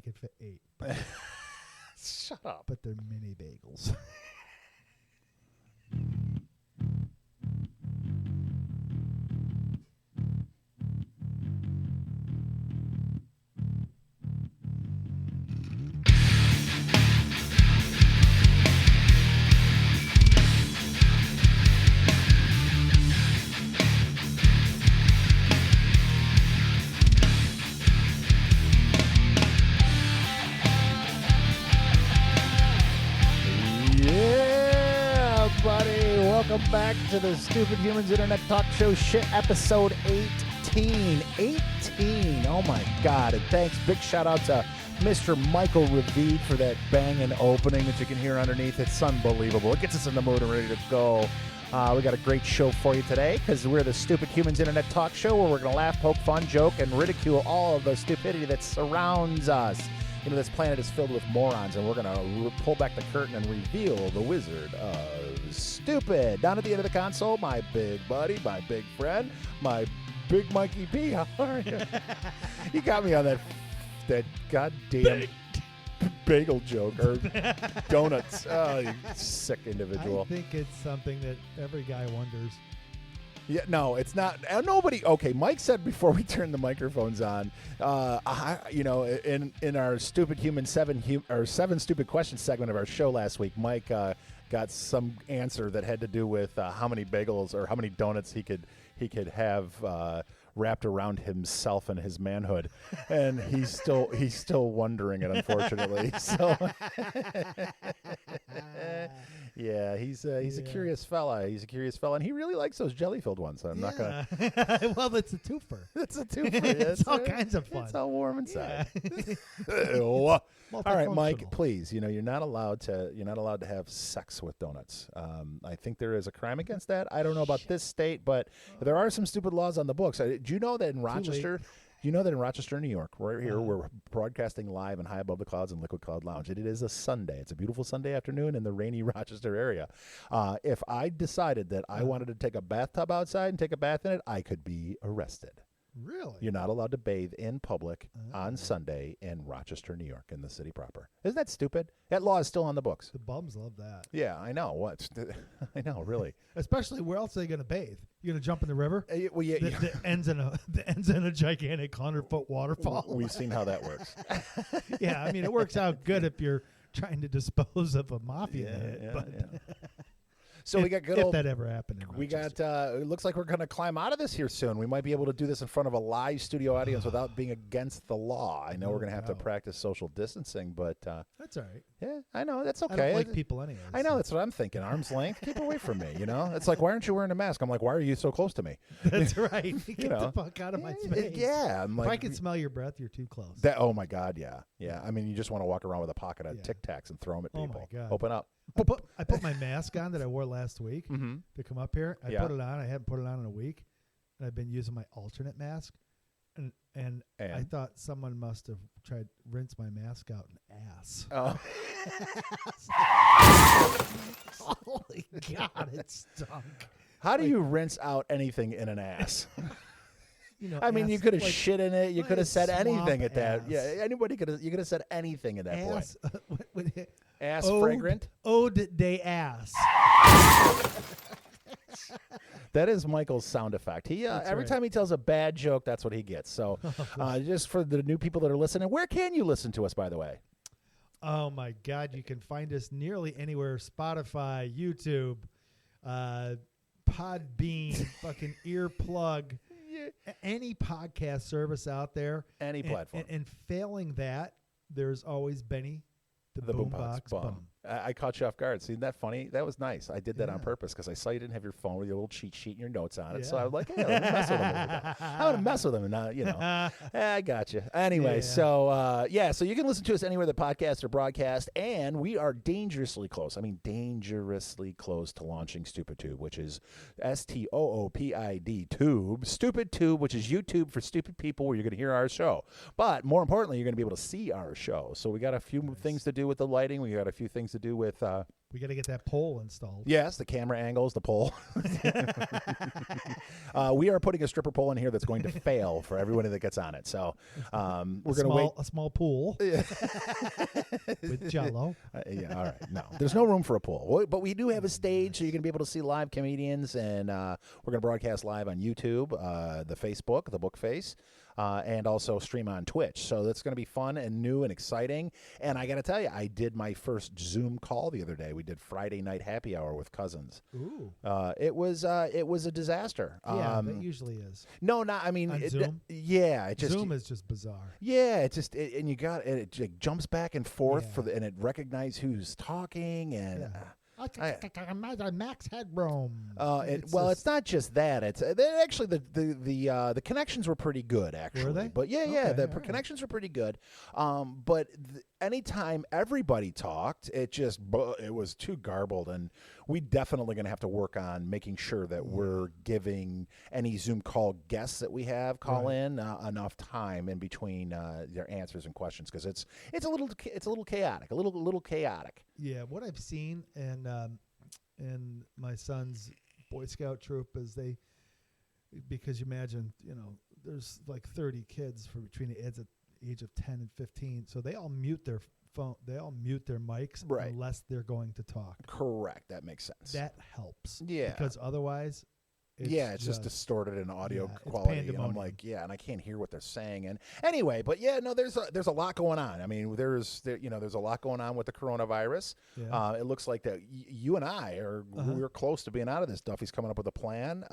could fit 8. Shut up. But they're mini bagels. Welcome back to the Stupid Humans Internet Talk Show shit episode 18. 18. Oh my God. And thanks. Big shout out to Mr. Michael Ravid for that banging opening that you can hear underneath. It's unbelievable. It gets us in the mood and ready to go. We got a great show for you today because we're the Stupid Humans Internet Talk Show where we're going to laugh, poke, fun, joke, and ridicule all of the stupidity that surrounds us. You know, this planet is filled with morons, and we're going to pull back the curtain and reveal the wizard of Stoopid. Down at the end of the console, my big buddy, my big friend, my big Mikey P. How are you? You got me on that goddamn bagel joke or donuts. Oh, you sick individual. I think it's something that every guy wonders. Yeah, no, it's not. Nobody. Okay, Mike said before we turned the microphones on, in our Stupid Human 7 Stupid Questions segment of our show last week, Mike got some answer that had to do with how many bagels or how many donuts he could have wrapped around himself and his manhood, and he's still wondering it, unfortunately. So. Yeah, he's a curious fella. He's a curious fella, and he really likes those jelly-filled ones. So I'm not gonna. Well, it's a twofer. It's a twofer. It's all kinds of fun. It's all warm inside. Yeah. All right, Mike. Please, you're not allowed to have sex with donuts. I think there is a crime against that. I don't know about this state, but there are some stupid laws on the books. Do you know that in Rochester? Do you know that in Rochester, New York, right here, we're broadcasting live and high above the clouds in Liquid Cloud Lounge. It is a Sunday. It's a beautiful Sunday afternoon in the rainy Rochester area. If I decided that I wanted to take a bathtub outside and take a bath in it, I could be arrested. Really? You're not allowed to bathe in public on Sunday in Rochester, New York, in the city proper. Isn't that stupid? That law is still on the books. The bums love that. Yeah, I know. What? I know, really. Especially, where else are they going to bathe? You going to jump in the river? Well, yeah. The ends in a gigantic 100-foot waterfall. We've seen how that works. Yeah, I mean, it works out good if you're trying to dispose of a mafia hit. Yeah. So we got good if that ever happened. We got. It looks like we're going to climb out of this here soon. We might be able to do this in front of a live studio audience without being against the law. I know we're going to have to practice social distancing, but that's all right. Yeah, I know that's okay. I don't like people anyway. I know that's what I'm thinking. Arm's length, keep away from me. It's like, why aren't you wearing a mask? I'm like, why are you so close to me? That's right. Get the fuck out of my space. Yeah, I'm if I can smell your breath, you're too close. Oh my God, yeah. I mean, you just want to walk around with a pocket of Tic Tacs and throw them at people. Oh my God. Open up. I put my mask on that I wore last week to come up here. I put it on. I hadn't put it on in a week, and I've been using my alternate mask. And I thought someone must have tried to rinse my mask out in ass. Oh. Holy God, it stunk. How do you rinse out anything in an ass? I mean, ass, you could have shit in it. You could have said anything at that. Ass. Yeah, anybody could have. You could have said anything at that point. Ass ode, fragrant. Ode de ass. That is Michael's sound effect. He every time he tells a bad joke, that's what he gets. So, just for the new people that are listening, where can you listen to us? By the way. Oh my God, you can find us nearly anywhere: Spotify, YouTube, Podbean, fucking Earplug. Any podcast service out there, any platform, and failing that, there's always Benny, the boombox bum. I caught you off guard. See, that funny? That was nice. I did that on purpose because I saw you didn't have your phone with your little cheat sheet and your notes on it. So I was like, hey, let me mess with him a little bit. I want to mess with him, and now, I got you. Anyway, so you can listen to us anywhere the podcasts are broadcast, and we are dangerously close. I mean, dangerously close to launching Stoopid Tube, which is STOOPID Tube. Stoopid Tube, which is YouTube for stupid people, where you're going to hear our show. But more importantly, you're going to be able to see our show. So we got a few things to do with the lighting. We got a few things to to do with. We got to get that pole installed. Yes, the camera angles, the pole. We are putting a stripper pole in here that's going to fail for everybody that gets on it. So we're going to wait. A small pool with Jello. Yeah, all right. No, there's no room for a pool. But we do have a stage, so you're going to be able to see live comedians. And we're going to broadcast live on YouTube, the Facebook, the Bookface. And also stream on Twitch. So that's going to be fun and new and exciting. And I got to tell you, I did my first Zoom call the other day. We did Friday night happy hour with cousins. Ooh. It was a disaster. Yeah, that usually is. No, not. I mean, Zoom. Yeah, Zoom is just bizarre. Yeah, it just and you got it jumps back and forth and it recognizes who's talking and. Yeah. Max headroom. It's not just that. It's actually the connections were pretty good actually. Were they? But the connections were pretty good. But anytime everybody talked, it was too garbled, and we definitely going to have to work on making sure that we're giving any Zoom call guests that we have in enough time in between their answers and questions, because it's a little chaotic, a little chaotic. Yeah, what I've seen in my son's Boy Scout troop is because you imagine, there's like 30 kids between the age of 10 and 15, so they all mute their phone, they all mute their mics unless they're going to talk. Correct, that makes sense. That helps. Yeah, because otherwise. It's just distorted in audio quality, and I'm like, and I can't hear what they're saying. And anyway, but there's a lot going on. I mean, there's a lot going on with the coronavirus. Yeah. It looks like that you and I we're close to being out of this. Duffy's coming up with a plan.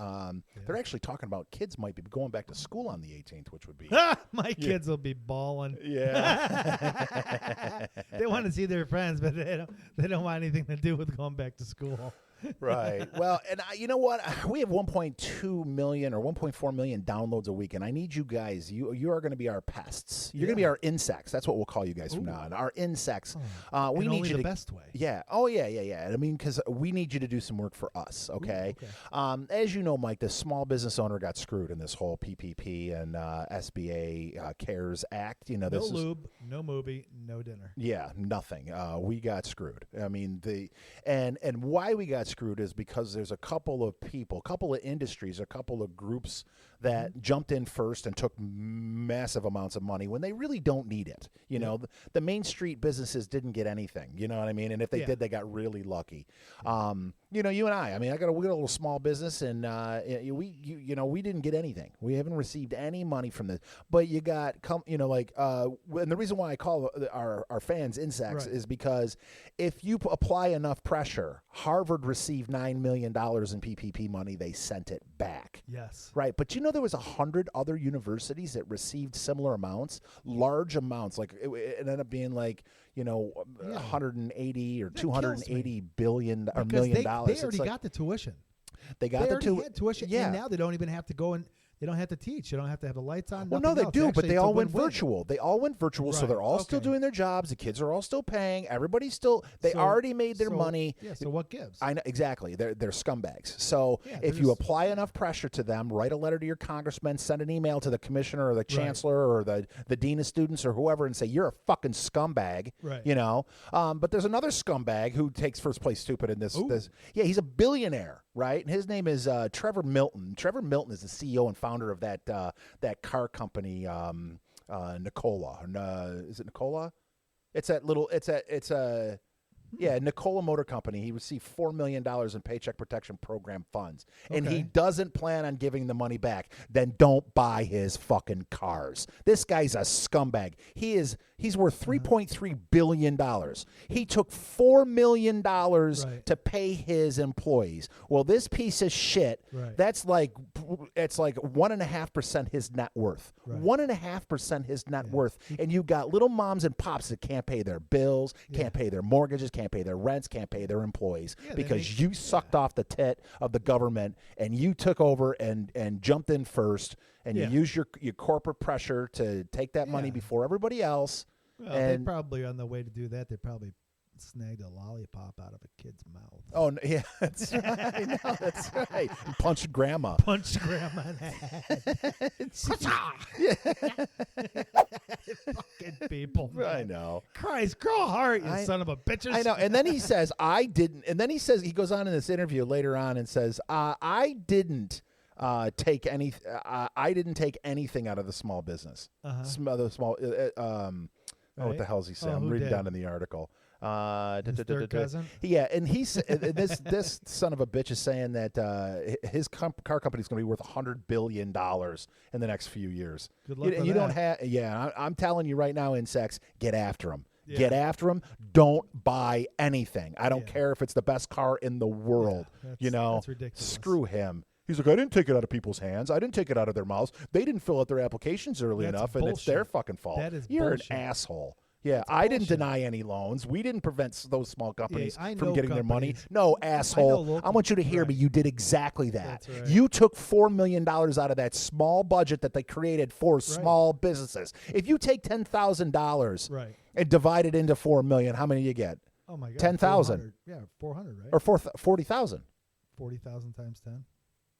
They're actually talking about kids might be going back to school on the 18th, which would be my kids will be balling. Yeah, they want to see their friends, but they don't want anything to do with going back to school. Right. Well, and you know what? We have 1.2 million or 1.4 million downloads a week, and I need you guys. You are going to be our pests. You're going to be our insects. That's what we'll call you guys from now on. Our insects. We need you the best way. Yeah. Oh, yeah. I mean, because we need you to do some work for us. Okay. Ooh, okay. As you know, Mike, the small business owner got screwed in this whole PPP and SBA CARES Act. No lube, no movie, no dinner. Yeah, nothing. We got screwed. I mean, and why we got screwed is because there's a couple of people, a couple of industries, a couple of groups that jumped in first and took massive amounts of money when they really don't need it. The Main Street businesses didn't get anything. You know what I mean? And if they did, they got really lucky. You and I mean, we got a little small business, and we didn't get anything. We haven't received any money from this. But you got and the reason why I call our fans insects is because if you apply enough pressure, Harvard received $9 million in PPP money. They sent it back. Yes. Right. But there was 100 other universities that received similar amounts, large amounts. Like it ended up being like, 180 or 280 billion or $1 million. They already got the tuition. They got the tuition. Yeah. And now they don't even have to go and they don't have to teach. They don't have to have the lights on. Well, no, they do, but they all went virtual. They all went virtual, so they're all still doing their jobs. The kids are all still paying. Everybody's still. They already made their money. Yeah. So what gives? I know exactly. They're scumbags. So if you apply enough pressure to them, write a letter to your congressman, send an email to the commissioner or the chancellor or the dean of students or whoever, and say you're a fucking scumbag. Right. But there's another scumbag who takes first place stupid in this. Yeah, he's a billionaire, right? And his name is Trevor Milton. Trevor Milton is the CEO and founder of that car company, Nikola. Is it Nikola? It's a Nikola Motor Company. He received $4 million in Paycheck Protection Program funds, and he doesn't plan on giving the money back. Then don't buy his fucking cars. This guy's a scumbag. He's worth $3.3 billion. He took $4 million to pay his employees. Well, this piece of shit, it's like 1.5% his net worth. 1.5% his net worth. And you got little moms and pops that can't pay their bills, can't pay their mortgages, can't pay their rents, can't pay their employees because you sucked off the tit of the government and you took over and jumped in first and you used your corporate pressure to take that money before everybody else. Well, they probably on the way to do that, they probably snagged a lollipop out of a kid's mouth. Oh, yeah, that's right. No, that's right. And punched grandma. Punched grandma in the head. Fucking people. Man. I know. Christ, grow heart, you son of a bitches. I know. And then he says, I didn't. And then he says, he goes on in this interview later on and says, I didn't take anything out of the small business. The small. What the hell is he saying? I'm reading down in the article. His third cousin? Yeah, and this son of a bitch is saying that his car company is going to be worth $100 billion in the next few years. Good luck with you that. don't have. Yeah, I'm telling you right now, insects, get after them. Yeah. Get after them. Don't buy anything. I don't care if it's the best car in the world. Yeah, that's ridiculous. Screw him. He's like, I didn't take it out of people's hands. I didn't take it out of their mouths. They didn't fill out their applications early enough, and it's their fucking fault. That is You're bullshit. an asshole. Yeah, I didn't deny any loans. We didn't prevent those small companies from getting their money. No, asshole. I want you to hear me. You did exactly that. That's right. You took $4 million out of that small budget that they created for small businesses. If you take $10,000 and divide it into $4 million, how many do you get? Oh, my God. 10,000. Yeah, 400, right? Or 40,000. 40,000 times 10.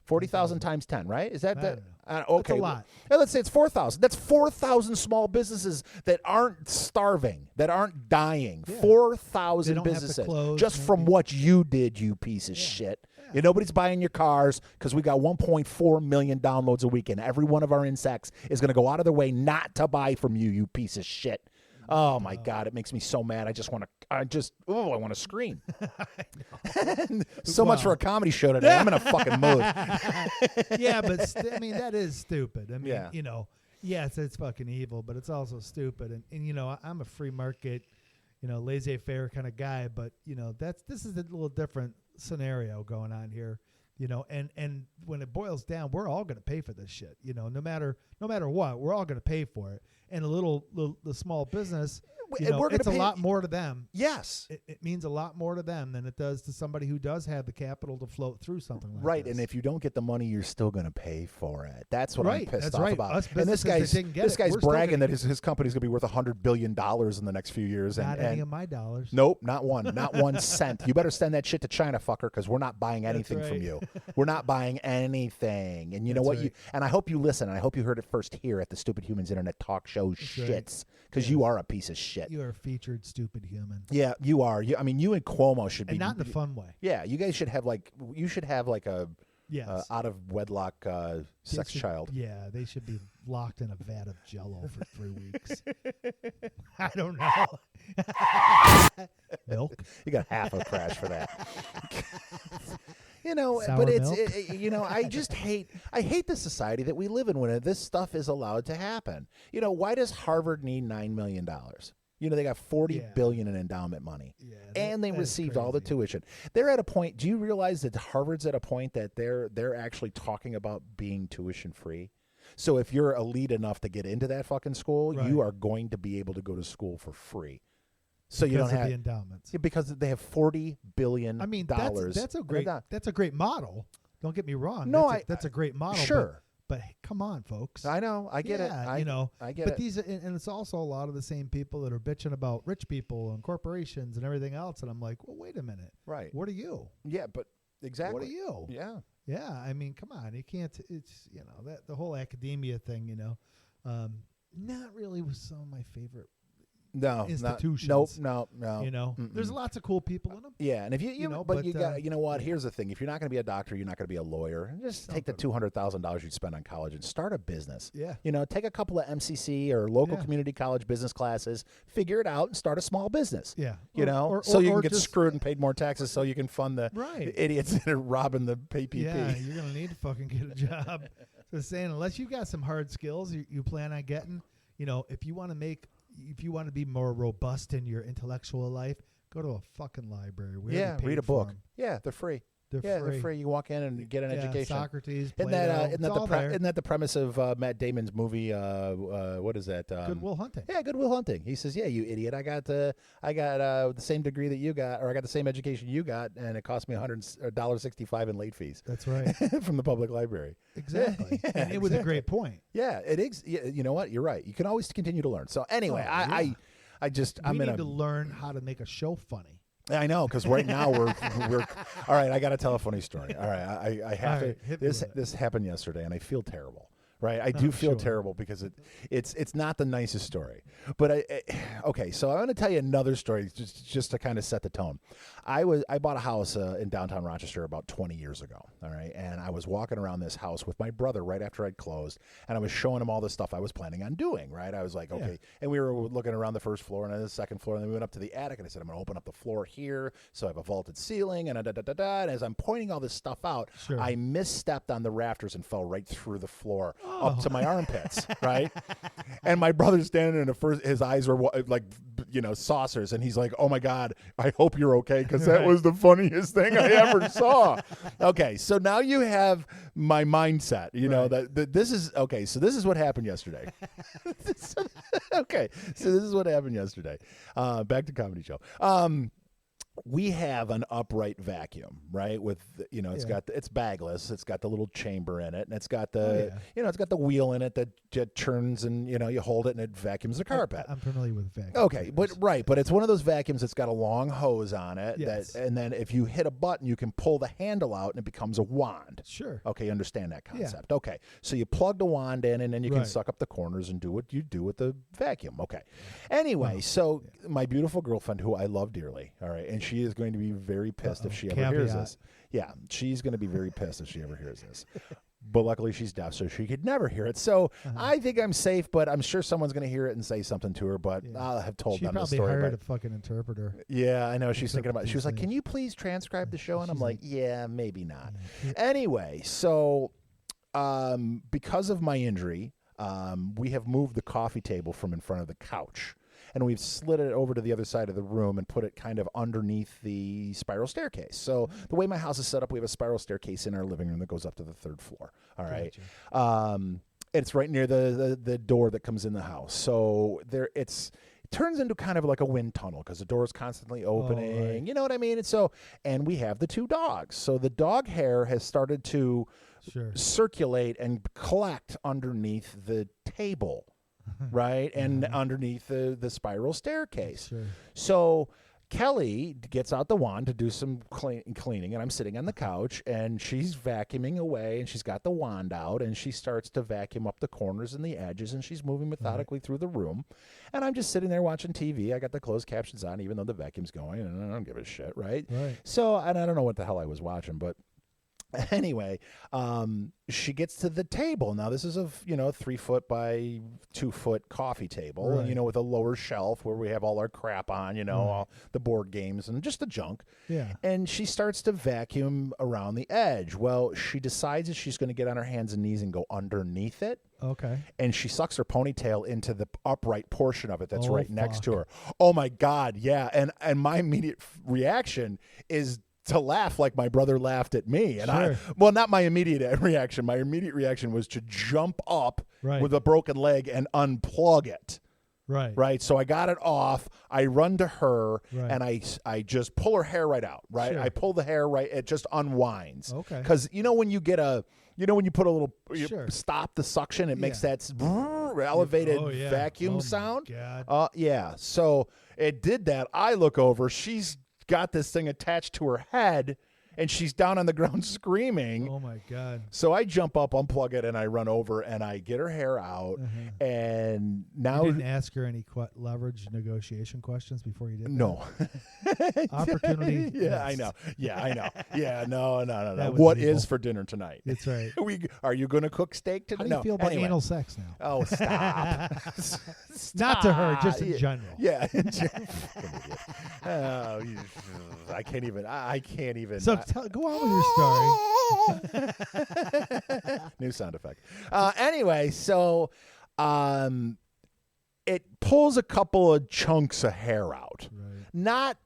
40,000 times 10, right? Is that okay? That's a lot. Let's say it's 4,000. That's 4,000 small businesses that aren't starving, that aren't dying. Yeah. 4,000 businesses close, just from what you did, you piece of shit. Yeah. Nobody's buying your cars because we got 1.4 million downloads a week, and every one of our insects is going to go out of their way not to buy from you, you piece of shit. Oh my God, it makes me so mad. I want to scream. So much for a comedy show today. I'm in a fucking mood. Yeah, but that is stupid. I mean, yes, it's fucking evil, but it's also stupid. And I'm a free market, laissez-faire kind of guy, but this is a little different scenario going on here. And when it boils down, we're all going to pay for this shit. No matter what, we're all going to pay for it. And the small business, it's a lot more to them. Yes, it means a lot more to them than it does to somebody who does have the capital to float through something like right. this. And if you don't get the money, you're still going to pay for it. That's what I'm pissed off about. Us and this guy's bragging that his company's going to be worth $100 billion in the next few years. Not any of my dollars. Nope, not one cent. You better send that shit to China, fucker, because we're not buying anything from you. We're not buying anything. And you know what? And I hope you listen. And I hope you heard it first here at the Stupid Humans Internet Talk Show shits, because you are a piece of shit. You are a featured stupid human. Yeah, you are. You and Cuomo should be, and not in a fun way. Yeah, you guys should have a out of wedlock sex child. Yeah, they should be locked in a vat of Jell-O for 3 weeks. I don't know. Milk. You got half a crash for that. Sour but milk? I hate the society that we live in when this stuff is allowed to happen. Why does Harvard need $9 million? They got $40 billion in endowment money, and they received all the tuition. They're at a point. Do you realize that Harvard's at a point that they're actually talking about being tuition free? So if you're elite enough to get into that fucking school, you are going to be able to go to school for free. So because you don't have the endowments. Because they have $40 billion. I mean, that's a great model. Don't get me wrong. No, that's a great model. Sure. But come on, folks. I know. I get it. I get it. But and it's also a lot of the same people that are bitching about rich people and corporations and everything else. And I'm like, well, wait a minute. Right. What are you? Yeah, but exactly. What are you? Yeah. Yeah. I mean, come on. You can't. It's that the whole academia thing. Not really was some of my favorite. No, institutions. No. There's lots of cool people in them. Yeah, and if you got, what? Here's the thing: if you're not going to be a doctor, you're not going to be a lawyer. Just take the $200,000 you'd spend on college and start a business. Yeah. Take a couple of MCC or local community college business classes, figure it out, and start a small business. Yeah. So you can get screwed and paid more taxes, so you can fund the idiots that are robbing the PPP. Yeah, you're going to need to fucking get a job. So saying, unless you've got some hard skills you plan on getting, if you want to be more robust in your intellectual life, go to a fucking library. Read a book. Yeah, they're free. They're free. You walk in and get an education. Socrates, Plato, isn't that the premise of Matt Damon's movie? What is that? Good Will Hunting. Yeah, Good Will Hunting. He says, "Yeah, you idiot. I got the same degree that you got, or I got the same education you got, and it cost me $100.65 in late fees." That's right. From the public library. Exactly. And it was a great point. Yeah, it is. You know what? You're right. You can always continue to learn. So anyway, We need to learn how to make a show funny. I know, because right now we're all right. I got to tell a funny story. All right, I have to. This happened yesterday, and I feel terrible. Right, I do feel terrible because it's not the nicest story. But okay, so I'm going to tell you another story just to kind of set the tone. I bought a house in downtown Rochester about 20 years ago. All right, and I was walking around this house with my brother right after I'd closed, and I was showing him all the stuff I was planning on doing. Right, I was like, okay, and we were looking around the first floor and then the second floor, and then we went up to the attic, and I said, I'm going to open up the floor here, so I have a vaulted ceiling, and And as I'm pointing all this stuff out, I misstepped on the rafters and fell right through the floor. Up to my armpits, right? And my brother's standing in his eyes were like, saucers, and he's like, "Oh my God, I hope you're okay," because that was the funniest thing I ever saw. Okay, so now you have my mindset, that this is okay. So this is what happened yesterday. Okay, so this is what happened yesterday. Back to comedy show. We have an upright vacuum, right? With it's bagless. It's got the little chamber in it, and it's got the it's got the wheel in it that turns, and you hold it and it vacuums the carpet. I'm familiar with vacuums. Okay, but it's one of those vacuums that's got a long hose on it. Yes. And then if you hit a button, you can pull the handle out, and it becomes a wand. Sure. Okay, understand that concept. Yeah. Okay, so you plug the wand in, and then you can suck up the corners and do what you do with the vacuum. Okay. Anyway, my beautiful girlfriend, who I love dearly, all right, and she is going to be very pissed if she ever hears this. Yeah, she's going to be very pissed if she ever hears this. But luckily she's deaf, so she could never hear it. So I think I'm safe, but I'm sure someone's going to hear it and say something to her, but I'll have told them the story. She probably hired a fucking interpreter. Yeah, I know. She's thinking about it. She was like, can you please transcribe the show? And I'm like, yeah, maybe not. Anyway, so because of my injury, we have moved the coffee table from in front of the couch. And we've slid it over to the other side of the room and put it kind of underneath the spiral staircase. So the way my house is set up, we have a spiral staircase in our living room that goes up to the third floor. All right. Gotcha. It's right near the door that comes in the house. So it turns into kind of like a wind tunnel because the door is constantly opening. Oh, right. You know what I mean? And we have the two dogs. So the dog hair has started to circulate and collect underneath the table. Right, and underneath the spiral staircase. Sure. So Kelly gets out the wand to do some cleaning, and I'm sitting on the couch, and she's vacuuming away, and she's got the wand out, and she starts to vacuum up the corners and the edges, and she's moving methodically through the room. And I'm just sitting there watching TV. I got the closed captions on, even though the vacuum's going, and I don't give a shit, right? So, and I don't know what the hell I was watching, but anyway, she gets to the table. Now, this is a 3 foot by 2 foot coffee table, with a lower shelf where we have all our crap on, all the board games and just the junk. Yeah. And she starts to vacuum around the edge. Well, she decides that she's going to get on her hands and knees and go underneath it. Okay. And she sucks her ponytail into the upright portion of it that's next to her. Oh my God, yeah. And my immediate reaction is to laugh like my brother laughed at me. And not my immediate reaction. My immediate reaction was to jump up with a broken leg and unplug it. Right. So I got it off. I run to her and I just pull her hair right out. Right. Sure. I pull the hair right. It just unwinds. Okay. Because when you get when you put a little stop the suction, it makes that elevated vacuum sound. God. Yeah. So it did that. I look over. She's got this thing attached to her head, and she's down on the ground screaming. Oh my God. So I jump up, unplug it, and I run over and I get her hair out. And now you didn't ask her any leverage negotiation questions before you did that? No. Opportunity. Yeah, I know. Yeah, no. What is for dinner tonight? That's right. Are you going to cook steak tonight? How do you feel about anal sex now? Oh, stop. Not to her, just in general. Yeah. I can't even. So go on with your story. New sound effect. Anyway, so it pulls a couple of chunks of hair out. Right.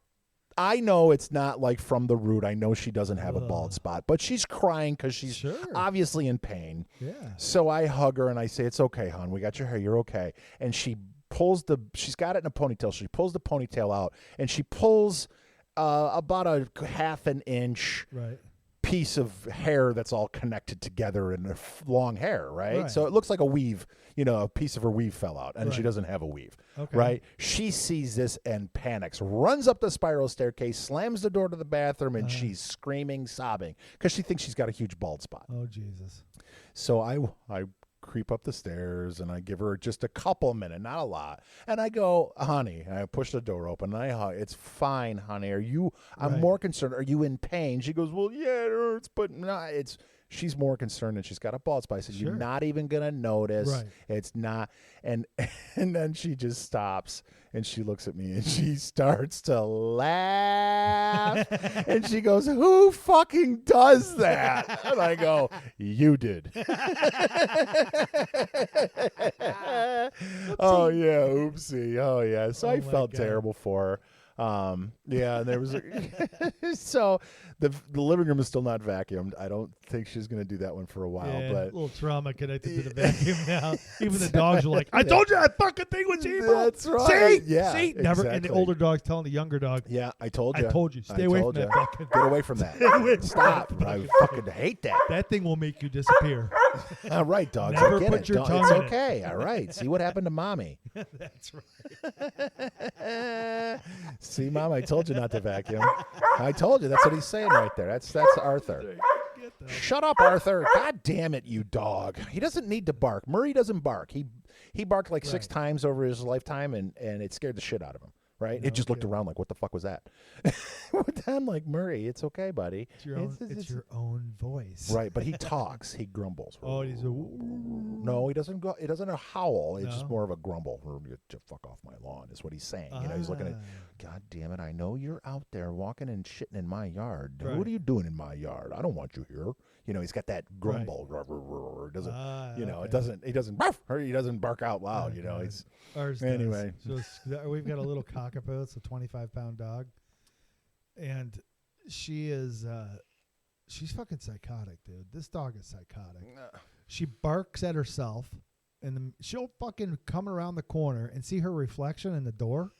I know it's not like from the root. I know she doesn't have a bald spot, but she's crying because she's obviously in pain. Yeah. So I hug her and I say, "It's okay, hon. We got your hair. You're okay." And she's got it in a ponytail. She pulls the ponytail out and she pulls about a half an inch piece of hair that's all connected together in long hair, right? So it looks like a weave, a piece of her weave fell out, and she doesn't have a weave, right? She sees this and panics, runs up the spiral staircase, slams the door to the bathroom, and she's screaming, sobbing, because she thinks she's got a huge bald spot. Oh, Jesus. So I creep up the stairs, and I give her just a couple minutes, not a lot. And I go, honey, and I push the door open, and I hug. It's fine, honey. I'm more concerned. Are you in pain? She goes, well, yeah, it hurts, but no, she's more concerned, and she's got a bald spot. I said, you're not even going to notice. Right. It's not. And then she just stops, and she looks at me, and she starts to laugh. And she goes, who fucking does that? And I go, you did. Oh, yeah, oopsie. Oh, yeah. So I felt terrible for her. Yeah, and there was so the living room is still not vacuumed. I don't think she's going to do that one for a while. But a little trauma connected to the vacuum now. Even the dogs are like, I told you that fucking thing was evil. That's right. See? Yeah, See? Never. And the older dog's telling the younger dog, yeah, I told you. Stay away from that fucking. Get away from that. Stop. I fucking hate that. That thing will make you disappear. All right, dogs. Never I get put it. your tongue it's in okay. All right. See what happened to mommy. That's right. See, Mom, I told you not to vacuum. I told you. That's what he's saying right there. That's Arthur. Shut up, Arthur. God damn it, you dog. He doesn't need to bark. Murray doesn't bark. He barked like 6 times over his lifetime, and it scared the shit out of him. Right? It just looked around like, what the fuck was that? I'm like, Murray, it's okay, buddy. It's your own voice. Right, but he talks. He grumbles. Oh, he's no, he doesn't go. It doesn't howl. It's just more of a grumble. To fuck off my lawn is what he's saying. He's looking at, God damn it, I know you're out there walking and shitting in my yard. Right. What are you doing in my yard? I don't want you here. He's got that grumble. Right. Doesn't it doesn't he doesn't bark out loud, It's ours anyway. So we've got a little cockapoo. It's a 25-pound dog. And she's fucking psychotic, dude. This dog is psychotic. She barks at herself, and she'll fucking come around the corner and see her reflection in the door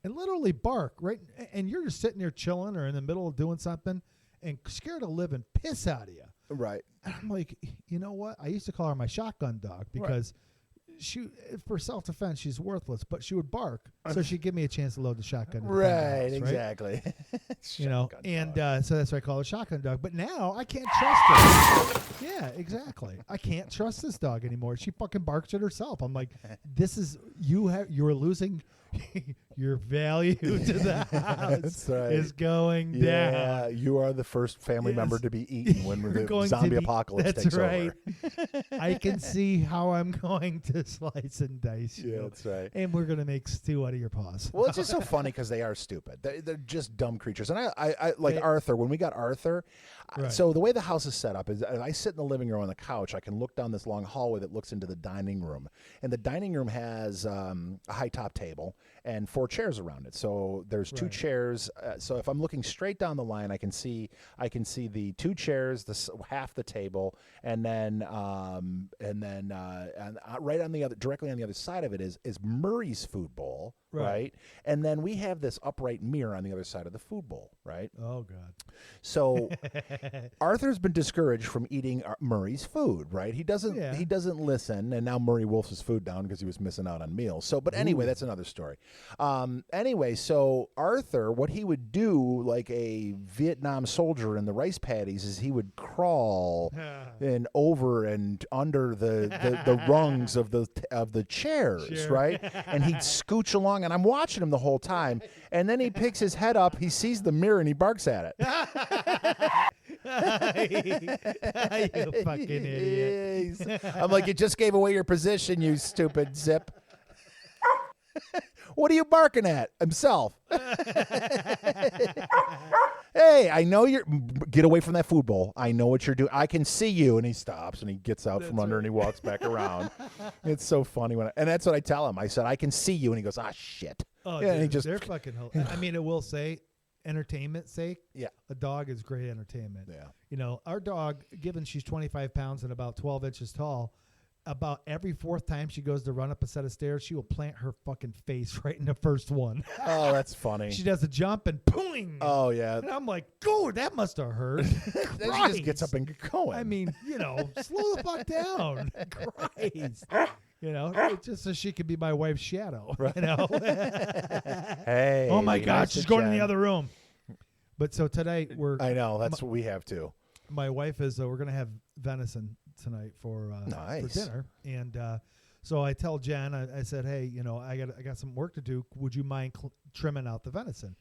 and literally bark, right? And you're just sitting there chilling or in the middle of doing something and scared to live and piss out of you. Right. And I'm like, you know what? I used to call her my shotgun dog because she, for self-defense, she's worthless, but she would bark, so she'd give me a chance to load the shotgun. Right, exactly. So that's why I call her shotgun dog. But now I can't trust her. Yeah, exactly. I can't trust this dog anymore. She fucking barks at herself. I'm like, you're losing your value to the house is going down. Yeah, you are the first family member to be eaten when the zombie apocalypse takes over. I can see how I'm going to slice and dice you. Yeah, that's right. And we're going to make stew out of your paws. Well, it's just so funny because they are stupid. They're just dumb creatures. And I like Arthur. When we got Arthur, so the way the house is set up is I sit in the living room on the couch. I can look down this long hallway that looks into the dining room. And the dining room has a high top table and 4 chairs around it. So there's 2 chairs. So if I'm looking straight down the line, I can see the 2 chairs, half the table, and then right on the other, directly on the other side of it is Murray's food bowl, right? And then we have this upright mirror on the other side of the food bowl, right? Oh God. So Arthur's been discouraged from eating Murray's food, right? He doesn't listen, and now Murray wolfs his food down because he was missing out on meals. So, but anyway, that's another story. Anyway, so Arthur, what he would do, like a Vietnam soldier in the rice paddies, is he would crawl and over and under the rungs of the chairs, right? And he'd scooch along, and I'm watching him the whole time. And then he picks his head up, he sees the mirror, and he barks at it. You fucking idiot. I'm like, you just gave away your position, you stupid zip. What are you barking at? Himself. Hey, I know you're... Get away from that food bowl. I know what you're doing. I can see you. And he stops, and he gets out from under, and he walks back around. It's so funny. And that's what I tell him. I said, I can see you. And he goes, shit. Oh, yeah, dude, they're fucking... I mean, it will say, entertainment sake, a dog is great entertainment. Yeah. Our dog, given she's 25 pounds and about 12 inches tall, about every fourth time she goes to run up a set of stairs, she will plant her fucking face right in the first one. Oh, that's funny. She does a jump and boing. Oh, yeah. And I'm like, dude, that must have hurt. Then she just gets up and gets going. I mean, slow the fuck down. Christ. Just so she could be my wife's shadow. Right. Hey. Oh, my God, she's going in the other room. But so today I know. That's what we have, too. My wife is, we're going to have venison tonight for dinner. And so I tell Jen, I said, hey, I got some work to do. Would you mind trimming out the venison?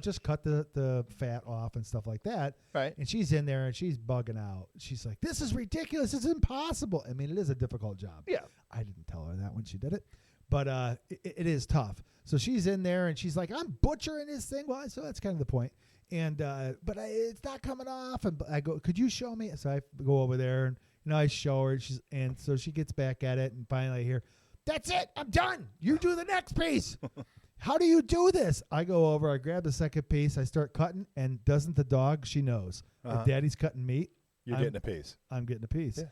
Just cut the fat off and stuff like that. Right. And she's in there and she's bugging out. She's like, this is ridiculous. It's impossible. I mean, it is a difficult job. Yeah. I didn't tell her that when she did it. But it is tough. So she's in there and she's like, I'm butchering this thing. Well, so that's kind of the point. And but it's not coming off. And I go, could you show me? So I go over there and I show her. And so she gets back at it. And finally I hear, that's it. I'm done. You do the next piece. How do you do this? I go over. I grab the second piece. I start cutting. And doesn't the dog? She knows. If Daddy's cutting meat, you're getting a piece. I'm getting a piece. Yeah.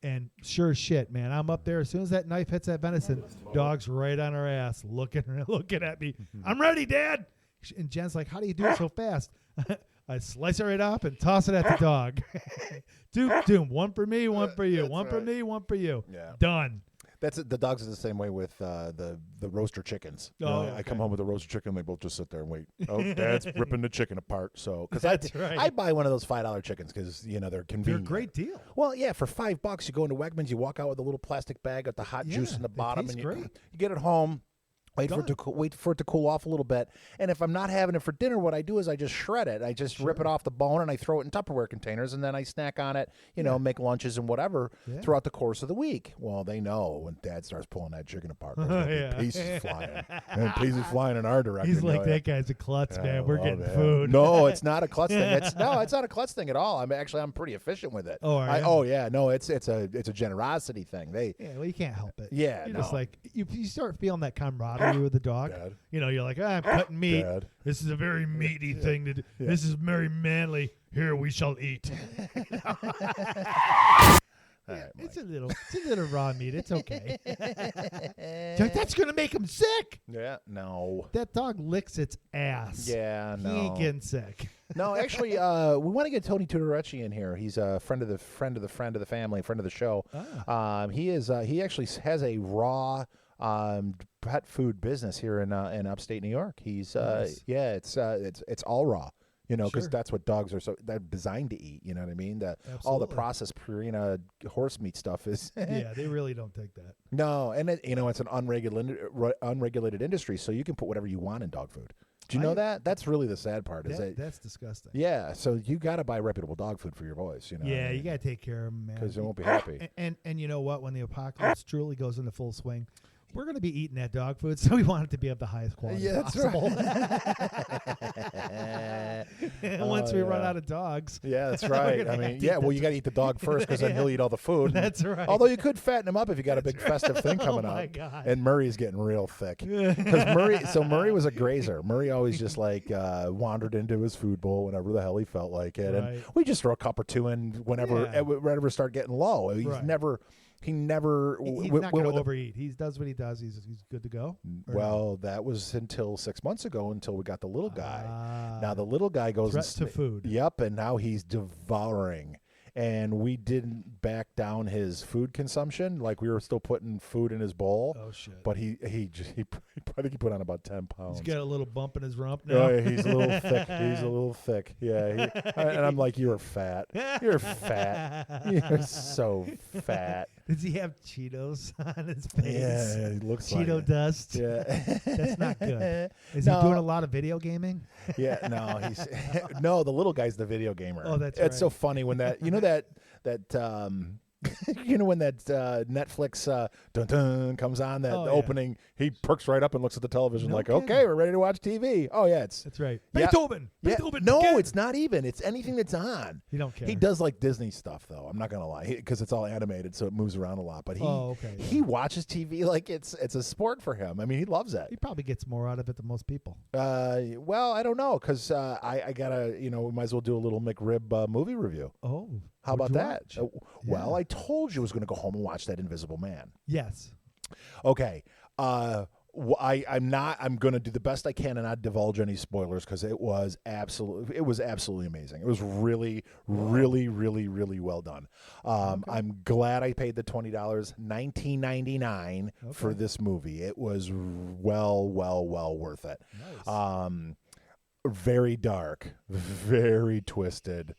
And sure as shit, man, I'm up there. As soon as that knife hits that venison, dog's right on her ass, looking at me. I'm ready, Dad. And Jen's like, how do you do it so fast? I slice it right up and toss it at the dog. Doom. One for me, one for you. One for me, one for you. Yeah. Done. That's it. The dogs are the same way with the roaster chickens. Okay. I come home with a roaster chicken, they both just sit there and wait. Oh, Dad's ripping the chicken apart. So because right. I buy one of those $5 chickens because they're convenient. They're a great deal. Well, yeah, for $5 you go into Wegmans, you walk out with a little plastic bag with the hot juice in the bottom, and you get it home. Wait for it to cool off a little bit. And if I'm not having it for dinner, what I do is I just shred it. I just rip it off the bone and I throw it in Tupperware containers, and then I snack on it, make lunches and whatever throughout the course of the week. Well, they know when Dad starts pulling that chicken apart, there's pieces flying. And pieces flying in our direction. He's like, that guy's a klutz, man. We're getting food. No, it's not a klutz thing. It's not a klutz thing at all. I'm pretty efficient with it. Oh, yeah. No, it's a generosity thing. Well, you can't help it. Yeah, You're just like, you start feeling that camaraderie with the dog. Dad. You're like, I'm cutting meat. Dad. This is a very meaty thing to do. Yeah. This is very manly. Here we shall eat. It's a little raw meat. It's okay. That's gonna make him sick. Yeah, no. That dog licks its ass. Yeah, no. He ain't getting sick. No, actually, we want to get Tony Tudorecci in here. He's a friend of the family, friend of the show. He actually has a raw pet food business here in upstate New York. He's nice. It's all raw, because that's what dogs are they're designed to eat. You know what I mean? All the processed Purina horse meat stuff is. Yeah, they really don't take that. No, and it's an unregulated industry, so you can put whatever you want in dog food. Do you know that? That's really the sad part. That's disgusting. Yeah, so you got to buy reputable dog food for your boys. Yeah, you got to take care of them, man. Because they won't be happy. And you know what? When the apocalypse truly goes into full swing, we're going to be eating that dog food, so we want it to be of the highest quality possible. Right. Once we run out of dogs. Yeah, that's right. I mean, well, you got to eat the dog first because then he'll eat all the food. That's right. Although you could fatten him up if you got a big festive thing coming up. Oh, my God. And Murray's getting real thick. Because Murray was a grazer. Murray always just wandered into his food bowl whenever the hell he felt like it. Right. And we just throw a cup or two in whenever start getting low. He's never... He's not going to overeat. He does what he does. He's good to go. Well, that was until 6 months ago, until we got the little guy. Now the little guy goes to food. Yep, and now he's devouring. And we didn't back down his food consumption. Like, we were still putting food in his bowl. Oh, shit. But I think he put on about 10 pounds. He's got a little bump in his rump now. Oh, yeah, he's a little thick. He's a little thick. Yeah. And I'm like, you're fat. You're fat. You're so fat. Does he have Cheetos on his face? Yeah, he looks Cheeto like dust. Yeah. That's not good. Is he doing a lot of video gaming? Yeah, no, the little guy's the video gamer. Oh, that's right. It's so funny when that when that Netflix dun-dun comes on, the opening, he perks right up and looks at the television okay, we're ready to watch TV. Oh, yeah. That's right. Yeah. Beethoven. No, it's not even. It's anything that's on. He don't care. He does like Disney stuff, though. I'm not going to lie, because it's all animated, so it moves around a lot. But he watches TV like it's a sport for him. I mean, he loves it. He probably gets more out of it than most people. Well, I don't know, because I got to, we might as well do a little McRib movie review. Oh. How about that? Well, Yeah. I told you I was going to go home and watch that Invisible Man. Yes. Okay. I'm going to do the best I can and not divulge any spoilers because it was absolutely amazing. It was really, really, really, really well done. I'm glad I paid the $20, $19.99 for this movie. It was well worth it. Nice. Very dark, very twisted.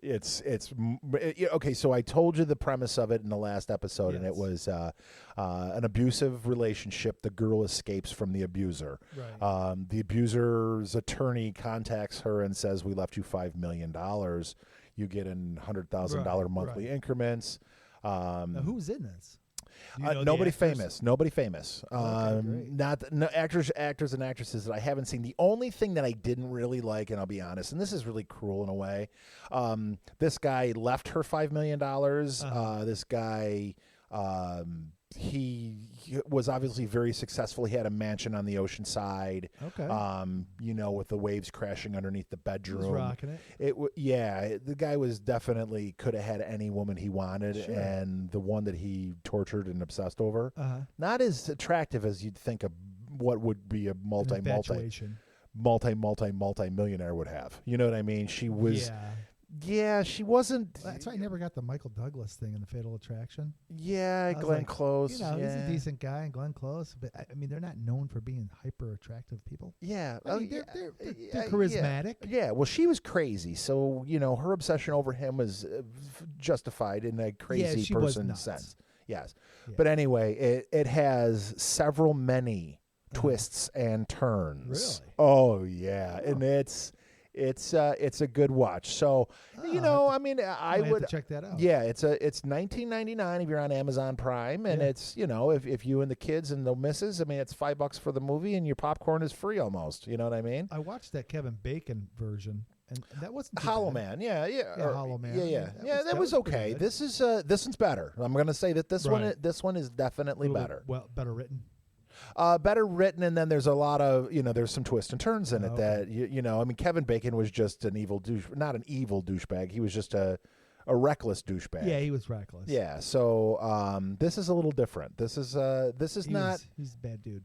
Okay. So I told you the premise of it in the last episode, and it was an abusive relationship. The girl escapes from the abuser. Right. The abuser's attorney contacts her and says, "We left you $5 million. You get in $100,000 monthly increments." Now, who's in this? Nobody famous. Nobody famous. Okay, No actors and actresses that I haven't seen. The only thing that I didn't really like, and I'll be honest, and this is really cruel in a way, this guy left her $5 million. This guy, he was obviously very successful. He had a mansion on the ocean side. Okay. With the waves crashing underneath the bedroom. He was rocking it. The guy was definitely could have had any woman he wanted, Sure. and the one that he tortured and obsessed over, Uh-huh. not as attractive as you'd think of what would be a Infatuation. multi-millionaire would have. You know what I mean? She was. Yeah. Yeah, she wasn't. That's why I never got the Michael Douglas thing in The Fatal Attraction. Yeah, Glenn Close. He's a decent guy, and Glenn Close, but I mean, they're not known for being hyper attractive people. Yeah, I mean, they're charismatic. Yeah, well, she was crazy, so her obsession over him was justified in a crazy person sense. Yes, but anyway, it has many twists and turns. Really? Oh yeah, and it's a good watch. So I mean, I would have to check that out. Yeah, it's $19.99 if you're on Amazon Prime, and it's if you and the kids and the missus, I mean, it's $5 for the movie, and your popcorn is free almost. You know what I mean? I watched that Kevin Bacon version, and that wasn't too Hollow bad. Man. Yeah, Hollow Man. That was okay. good. This one's better. I'm going to say that this one is definitely better. Better written. Better written, and then there's a lot of there's some twists and turns in it that I mean, Kevin Bacon was just an evil not an evil douchebag. He was just a reckless douchebag. Yeah, he was reckless. Yeah, so this is a little different. This is he's a bad dude.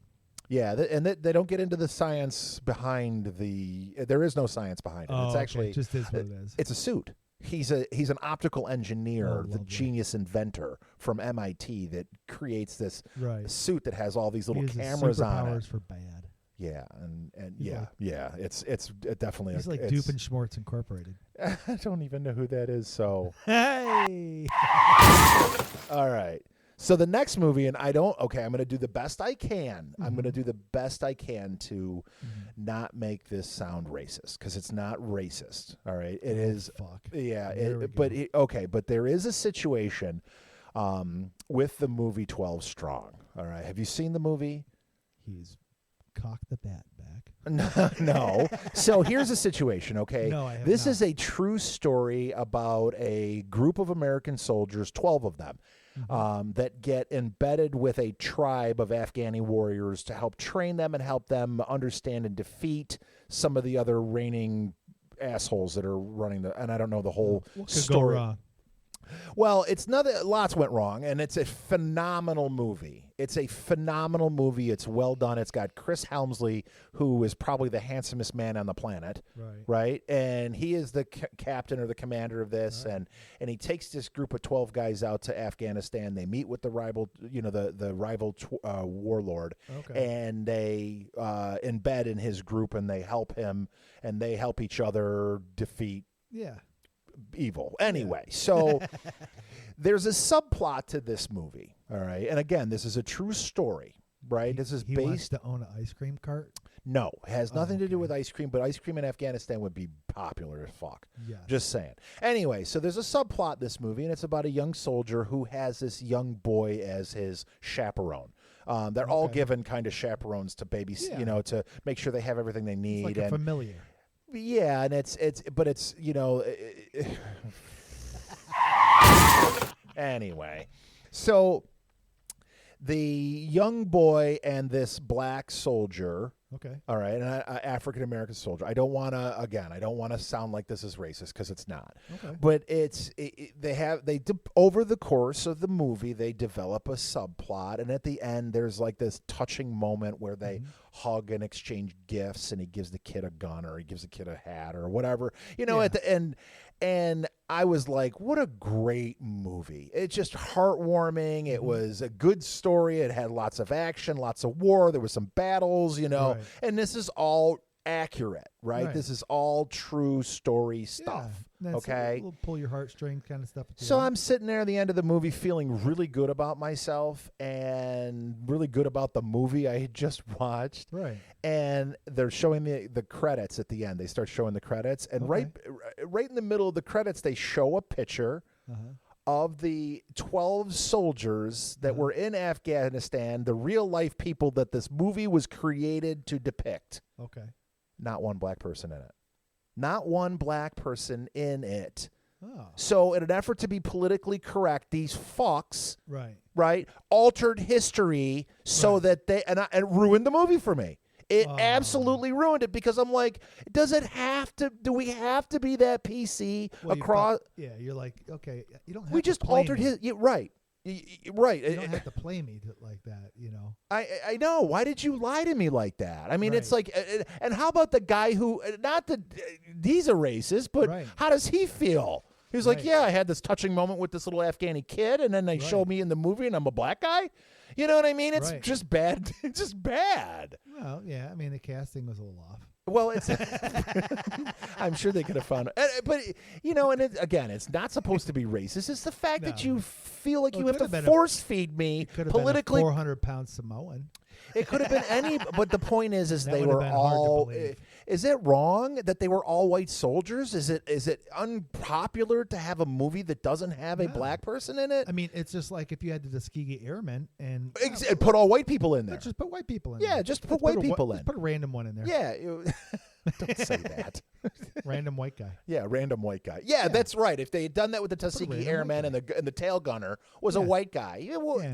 Yeah, and they don't get into the science behind there is no science behind it. It's actually it just is what it is. It's a suit. He's an optical engineer, the genius inventor from MIT that creates this suit that has all these little cameras on it. Superpowers for bad. Yeah, and it's definitely. He's like Dupe and Schwartz Incorporated. I don't even know who that is. So hey, all right. So the next movie, and I'm going to do the best I can. I'm going to do the best I can to not make this sound racist, because it's not racist. All right, it is. Fuck. Yeah, but there is a situation with the movie 12 Strong. All right, have you seen the movie? He's cocked the bat back. No. So here's a situation, okay? No, I have This not. is a true story about a group of American soldiers, 12 of them, that get embedded with a tribe of Afghani warriors to help train them and help them understand and defeat some of the other reigning assholes that are running and I don't know the whole story. Go wrong? Well, lots went wrong, and it's a phenomenal movie. It's well done. It's got Chris Helmsley, who is probably the handsomest man on the planet, right? And he is the captain or the commander of this, and he takes this group of 12 guys out to Afghanistan. They meet with the rival, the rival warlord, and they embed in his group, and they help him, and they help each other defeat evil. Anyway, so there's a subplot to this movie, all right? And again, this is a true story, right? This is he based wants to own an ice cream cart? No, it has nothing to do with ice cream, but ice cream in Afghanistan would be popular as fuck. Yes. Just saying. Anyway, so there's a subplot in this movie, and it's about a young soldier who has this young boy as his chaperone. They're all given kind of chaperones to babysit, to make sure they have everything they need. It's like a familiar. Yeah, and it's anyway. So the young boy and this black soldier Okay. All right, and African American soldier. I don't want to sound like this is racist because it's not. Okay. But over the course of the movie, they develop a subplot, and at the end, there's like this touching moment where they hug and exchange gifts, and he gives the kid a gun or he gives the kid a hat or whatever, at the end. And I was like, what a great movie. It's just heartwarming. It was a good story. It had lots of action, lots of war. There were some battles, Right. And this is all accurate, right? This is all true story stuff. Yeah, okay. A little pull your heartstrings kind of stuff. So I'm sitting there at the end of the movie feeling really good about myself and really good about the movie I had just watched. Right. And they're showing the credits at the end. They start showing the credits. And right in the middle of the credits, they show a picture of the 12 soldiers that were in Afghanistan, the real life people that this movie was created to depict. Okay. Not one black person in it. Not one black person in it. Oh. So in an effort to be politically correct, these fucks, right, altered history so that they, and ruined the movie for me. It absolutely ruined it because I'm like, do we have to be that PC across? You're like, okay, you don't have we to just play altered me. Right. Right. You don't have to play me like that, I know. Why did you lie to me like that? I mean, it's like, and how about the guy who, not that he's a racist, but how does he feel? He was like, yeah, I had this touching moment with this little Afghani kid, and then they show me in the movie, and I'm a black guy. You know what I mean? It's just bad. It's just bad. Well, yeah. I mean, the casting was a little off. Well, it's. I'm sure they could have found it, but and it's not supposed to be racist. It's the fact that you feel like you have to force feed me politically. 400-pound Samoan. It could have been any, but the point is they were all. Is it wrong that they were all white soldiers? Is it unpopular to have a movie that doesn't have a black person in it? I mean, it's just like if you had the Tuskegee Airmen and put all white people in there. Just put white people in. Yeah, just put white people in. Put a random one in there. Yeah. Don't say that. Random white guy. Yeah, random white guy. Yeah, that's right. If they had done that with the Tuskegee Airmen and the tail gunner was a white guy,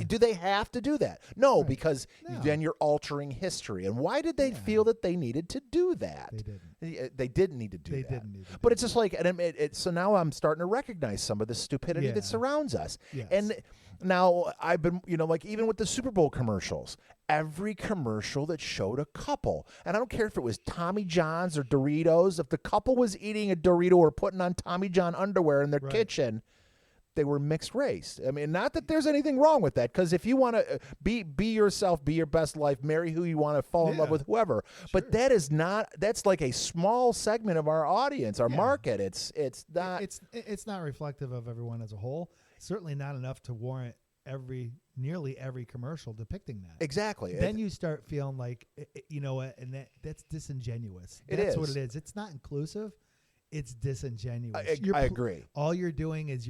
do they have to do that? No, because then you're altering history. And why did they feel that they needed to do that? They didn't. They didn't need to do that. They didn't need to but it's just like, so now I'm starting to recognize some of the stupidity that surrounds us. Yes. And now I've been, like even with the Super Bowl commercials, every commercial that showed a couple, and I don't care if it was Tommy John's or Doritos, if the couple was eating a Dorito or putting on Tommy John underwear in their kitchen, they were mixed race. I mean, not that there's anything wrong with that, because if you want to be yourself, be your best life, marry who you want to, fall in love with whoever. Sure. But that's like a small segment of our audience, our market. It's not reflective of everyone as a whole. Certainly not enough to warrant nearly every commercial depicting that. Exactly. Then you start feeling like, and that's disingenuous. That's what it is. It's not inclusive. It's disingenuous. I agree. All you're doing is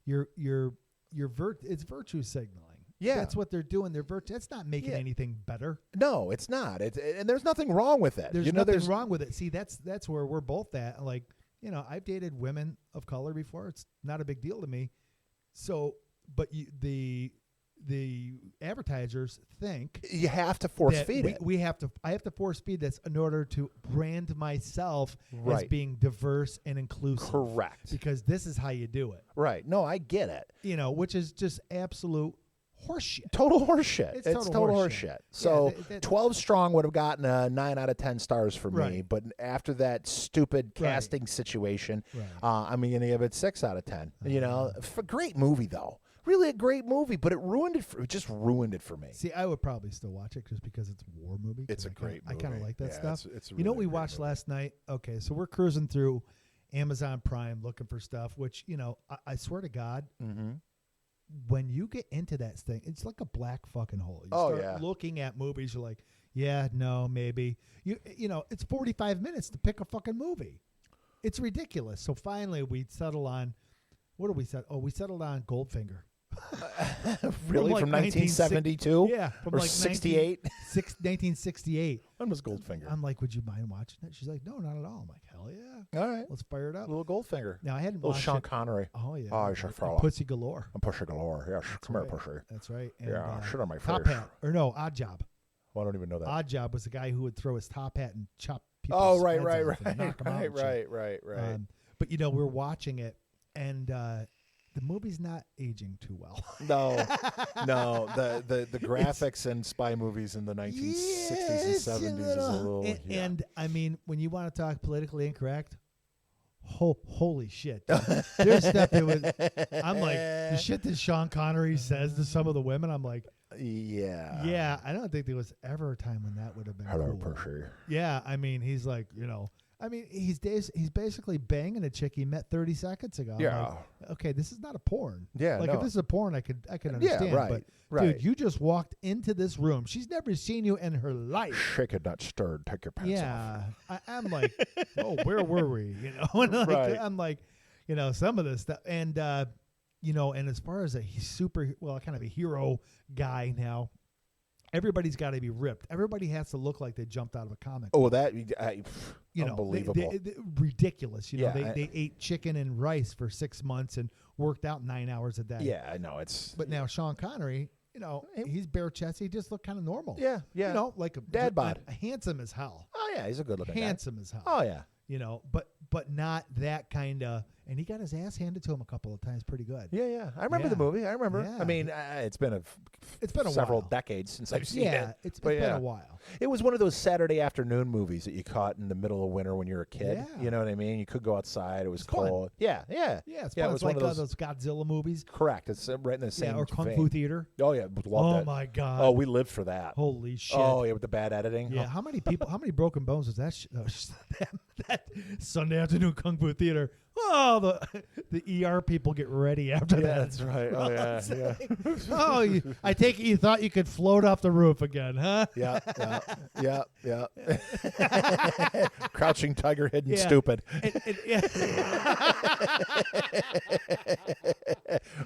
it's virtue signaling. Yeah, that's what they're doing. That's not making anything better. No, it's not. And there's nothing wrong with it. There's nothing wrong with it. See, that's where we're both at. Like, I've dated women of color before. It's not a big deal to me. So, but the advertisers think you have to force feed it. I have to force feed this in order to brand myself as being diverse and inclusive. Correct. Because this is how you do it. Right. No, I get it. Which is just absolute horseshit. Total horseshit. It's total horseshit. So 12 Strong would have gotten a 9 out of 10 stars for me, but after that stupid casting situation, I'm going to give it 6 out of 10. Great movie though. Really a great movie, but it just ruined it for me. See, I would probably still watch it just because it's a war movie. It's a great movie. I kind of like that stuff. It's really what we watched last night? Okay, so we're cruising through Amazon Prime looking for stuff, which, I swear to God, when you get into that thing, it's like a black fucking hole. You start looking at movies, you're like, yeah, no, maybe. It's 45 minutes to pick a fucking movie. It's ridiculous. So finally we settle on, what did we settle? Oh, we settled on Goldfinger. Really? From 1972? Yeah. Or 68? 1968. When was Goldfinger? I'm like, would you mind watching it? She's like, no, not at all. I'm like, hell yeah. All right. Let's fire it up. Little Goldfinger. Now, I hadn't little watched Sean it. Connery. Oh, yeah. Oh, you're fella. Pussy Galore. I'm Pussy Galore. Yes. Come here, Pussy. That's right. And, shit on my face. Top Hat. Or no, Odd Job. Well, I don't even know that. Odd Job was the guy who would throw his top hat and chop people's Oh, right. But we're watching it, and the movie's not aging too well. No. The graphics in spy movies in the 1960s and 70s is a little. And I mean, when you want to talk politically incorrect, holy shit! There's stuff that was. I'm like the shit that Sean Connery says to some of the women. I'm like, yeah. I don't think there was ever a time when that would have been. Hello, cool. Percy. Yeah, I mean, he's like, I mean, he's basically banging a chick he met 30 seconds ago. Yeah. Like, okay, this is not a porn. Yeah. Like if this is a porn, I could understand. Yeah. Right. But dude, you just walked into this room. She's never seen you in her life. Shake it, not stirred. Take your pants off. I'm like, oh, where were we? And like, right. I'm like, some of this stuff, and and as far as kind of a hero guy now. Everybody's got to be ripped. Everybody has to look like they jumped out of a comic. Oh, that unbelievable, they ridiculous. They ate chicken and rice for 6 months and worked out 9 hours a day. Yeah, I know But now Sean Connery, he's bare chested. He just looked kind of normal. Yeah. Like a dad bod, handsome as hell. Oh yeah, he's a good looking handsome as hell. Oh yeah. But not that kind of. And he got his ass handed to him a couple of times pretty good. Yeah. I remember the movie. I remember. Yeah. I mean, it's been several decades since I've seen it. Yeah, it's been a while. It was one of those Saturday afternoon movies that you caught in the middle of winter when you were a kid. Yeah. You know what I mean? You could go outside. It was cold. Fun. Yeah. It's fun. It's like those Godzilla movies. Correct. It's right in the same or Kung Fu Theater. Oh, yeah. Loved that. My God. Oh, we lived for that. Holy shit. Oh, yeah, with the bad editing. Yeah, how many broken bones was that? That Sunday afternoon Kung Fu Theater. Oh, the ER people get ready after that. That's right. Oh, yeah. I take it you thought you could float off the roof again, huh? Yeah. Crouching tiger, hidden stupid.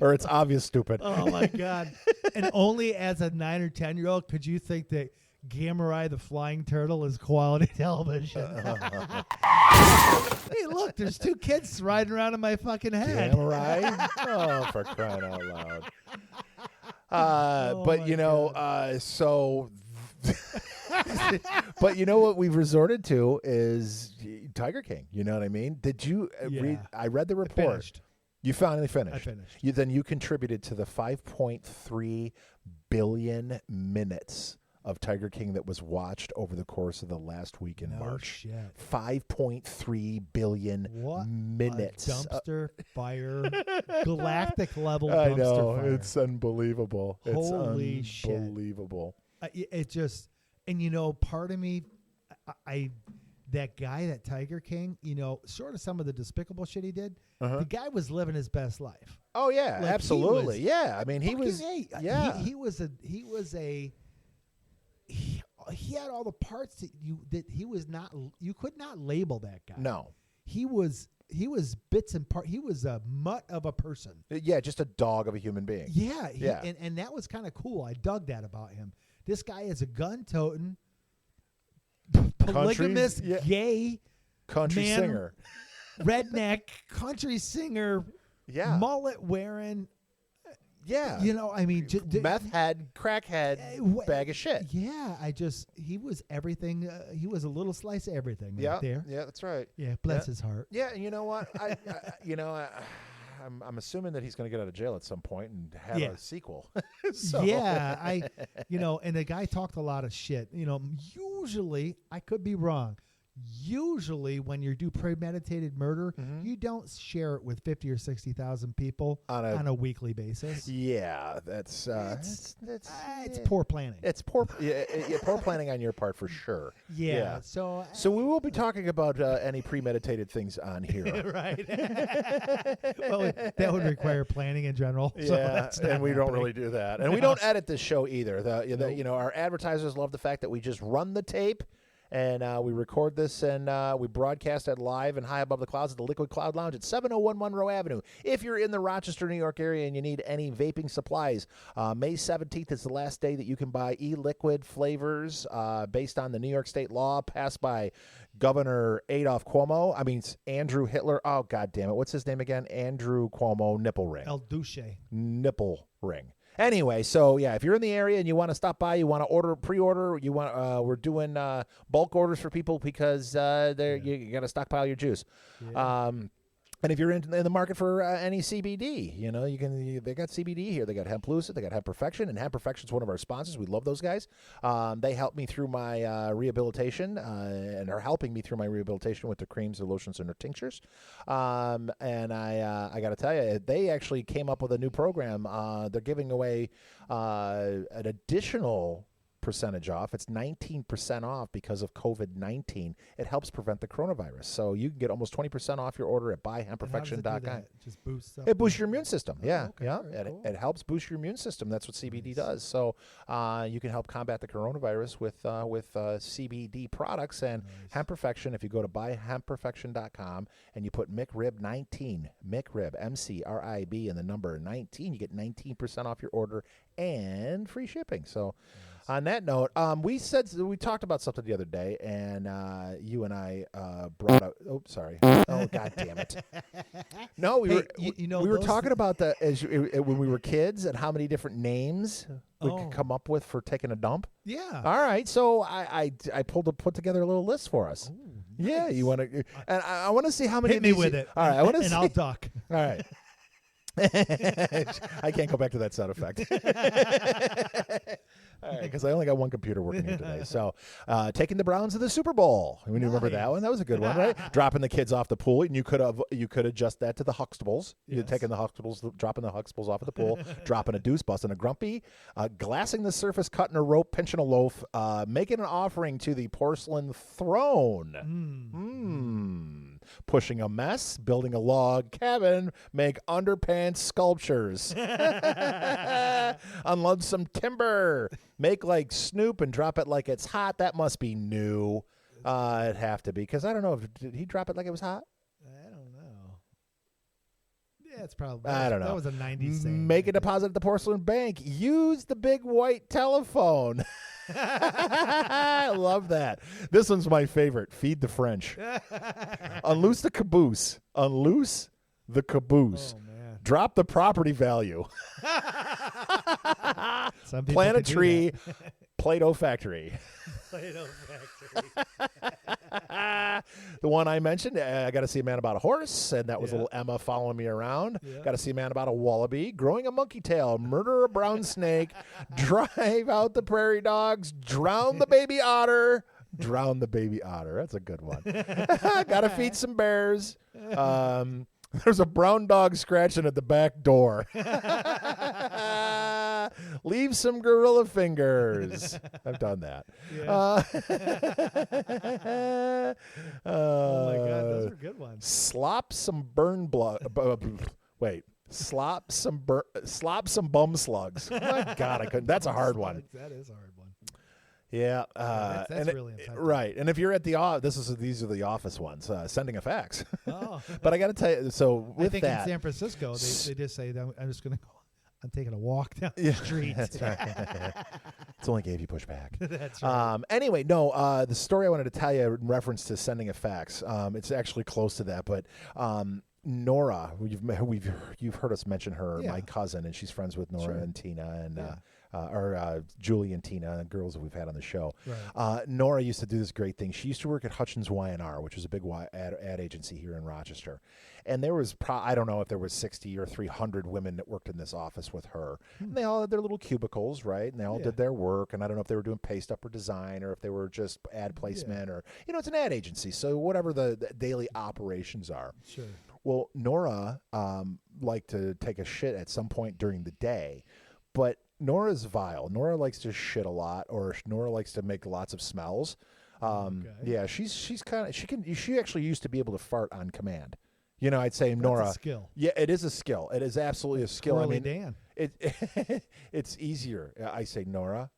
Or it's obvious stupid. Oh, my God. And only as a 9 or 10-year-old could you think that Gamma Ray the Flying Turtle is quality television. Hey, look, there's 2 kids riding around in my fucking head. Gamma Ray? Oh, for crying out loud. But, so... But you know what we've resorted to is Tiger King. You know what I mean? Did you read? I read the report. I finished. You finally finished. I finished. You contributed to the 5.3 billion minutes of Tiger King that was watched over the course of the last week in March. 5.3 billion minutes. A dumpster fire, galactic level I dumpster know, fire. it's unbelievable. Holy it's unbelievable. It just, and part of me, that guy, that Tiger King, sort of some of the despicable shit he did. The guy was living his best life. Oh yeah, like absolutely. I mean, he was. He had all the parts that he was not. You could not label that guy. No, he was bits and parts. He was a mutt of a person. Yeah, just a dog of a human being. Yeah. And that was kind of cool. I dug that about him. This guy is a gun-toting, polygamous, gay country singer, redneck country singer. Yeah, mullet wearing. Yeah. I mean, meth head, crackhead, bag of shit. Yeah, he was everything. He was a little slice of everything right there. Yeah, that's right. Yeah, bless his heart. Yeah, and you know what? I'm assuming that he's going to get out of jail at some point and have a sequel. Yeah, and the guy talked a lot of shit. Usually, I could be wrong. Usually, when you do premeditated murder, you don't share it with 50 or 60,000 people on a weekly basis. Yeah, that's it's poor planning. It's poor planning on your part for sure. Yeah. So we will be talking about any premeditated things on here, right? Well, that would require planning in general. So and we don't really do that, and we don't edit this show either. Our advertisers love the fact that we just run the tape. And we record this and we broadcast it live and high above the clouds at the Liquid Cloud Lounge at 701 Monroe Avenue. If you're in the Rochester, New York area and you need any vaping supplies, May 17th is the last day that you can buy e-liquid flavors based on the New York State law passed by Governor Andrew Hitler. Oh, God damn it. What's his name again? Andrew Cuomo Nipple Ring. El Duce. Nipple Ring. Anyway, so yeah, if you're in the area and you want to stop by, you want to pre-order, we're doing bulk orders for people because you got to stockpile your juice. Yeah. And if you're in the market for any CBD, they got CBD here. They got Hemp Lucid, they got Hemp Perfection, and Hemp Perfection is one of our sponsors. We love those guys. They helped me through my rehabilitation and are helping me through my rehabilitation with their creams, their lotions, and their tinctures. And I got to tell you, they actually came up with a new program. They're giving away an additional percentage off. It's 19% off because of COVID-19. It helps prevent the coronavirus. So you can get almost 20% off your order at buyhempperfection.com. Just boosts up. It boosts your immune system. Yeah. Okay, cool. It helps boost your immune system. That's what CBD does. So you can help combat the coronavirus with CBD products and Hemp Perfection. If you go to buyhempperfection.com and you put McRib19, McRib, MCRIB, and the number 19, you get 19% off your order and free shipping. So on that note, we talked about something the other day, and you and I brought up. Oh, sorry. Oh, God damn it! No, we were talking about that when we were kids and how many different names we could come up with for taking a dump. Yeah. All right, so I put together a little list for us. Ooh, nice. Yeah, you want to? And I want to see how many. Hit me with it. All right, I want to see. And I'll duck. All right. I can't go back to that sound effect. All right, because I only got one computer working here today. So, taking the Browns to the Super Bowl. You remember that one? That was a good one, right? Dropping the kids off the pool, and you could adjust that to the Huxtables. Yes. You're taking the Huxtables, dropping the Huxtables off at the pool, dropping a deuce, busting a grumpy, glassing the surface, cutting a rope, pinching a loaf, making an offering to the porcelain throne. Pushing a mess, building a log cabin, make underpants sculptures, unload some timber, make like Snoop and drop it like it's hot. That must be new. It'd have to be, because I don't know. Did he drop it like it was hot? I don't know. Yeah, it's probably. I don't know. That was a 90s saying. Make a deposit at the porcelain bank. Use the big white telephone. I love that. This one's my favorite. Feed the French. Unloose the caboose. Unloose the caboose. Oh, man. Drop the property value. Plant a tree. Play-Doh factory. Play-Doh factory. The one I mentioned, I got to see a man about a horse, and that was little Emma following me around. Yeah. Got to see a man about a wallaby, growing a monkey tail, murder a brown snake, drive out the prairie dogs, drown the baby otter. Drown the baby otter. That's a good one. Got to feed some bears. There's a brown dog scratching at the back door. Leave some gorilla fingers. I've done that. Yeah. Oh my God, those are good ones. Slop some burn blood. Slop some bum slugs. My God, I couldn't. That's a hard one. That is a hard one. Yeah, that's really intense. Right. And if you're at the these are the office ones. Sending a fax. Oh. But I got to tell you, so with I think that, in San Francisco, they just say that I'm just going to go. I'm taking a walk down the street. That's right. It's only gave you pushback. That's right. Anyway, no. The story I wanted to tell you in reference to sending a fax. It's actually close to that, but. Nora, you've heard us mention her, my cousin, and she's friends with Nora and Tina, and or Julie and Tina, girls that we've had on the show. Right. Nora used to do this great thing. She used to work at Hutchins Y&R, which is a big ad agency here in Rochester. And there was, I don't know if there was 60 or 300 women that worked in this office with her. And they all had their little cubicles, right? And they all did their work. And I don't know if they were doing paste up or design or if they were just ad placement or, it's an ad agency. So whatever the daily operations are. Sure. Well, Nora liked to take a shit at some point during the day, but Nora's vile. Nora likes to shit a lot, or Nora likes to make lots of smells. Yeah, she's kind of she actually used to be able to fart on command. I'd say Nora. That's a skill. Yeah, it is a skill. It is absolutely a skill. Curly Dan. It's easier. I say Nora,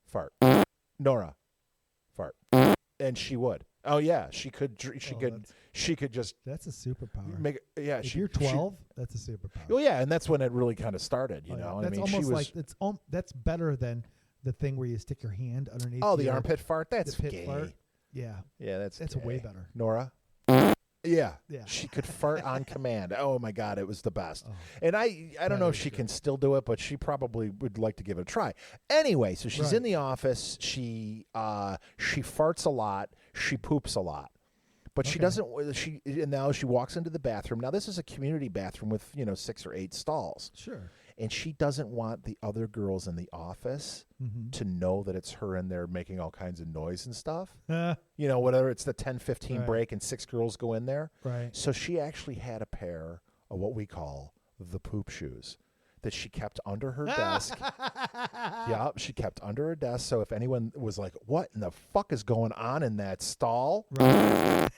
fart. Nora, fart, and she would. Oh yeah, she could just. That's a superpower. Make it, yeah. If you're 12, that's a superpower. Well, yeah, and that's when it really kind of started. You know, that's almost that's better than the thing where you stick your hand underneath. Oh, the armpit fart. That's the pit gay. Fart. Yeah. Yeah, that's way better. Nora, Yeah. Yeah. She could fart on command. Oh, my God. It was the best. Oh, and I don't know if she can still do it, but she probably would like to give it a try. Anyway, so she's in the office. She farts a lot. She poops a lot. But she doesn't. And now she walks into the bathroom. Now, this is a community bathroom with, 6 or 8 stalls. Sure. And she doesn't want the other girls in the office to know that it's her in there making all kinds of noise and stuff. Whatever, it's the 10-15 break and 6 girls go in there. Right. So she actually had a pair of what we call the poop shoes that she kept under her desk. Yeah, she kept under her desk. So if anyone was like, what in the fuck is going on in that stall? Right.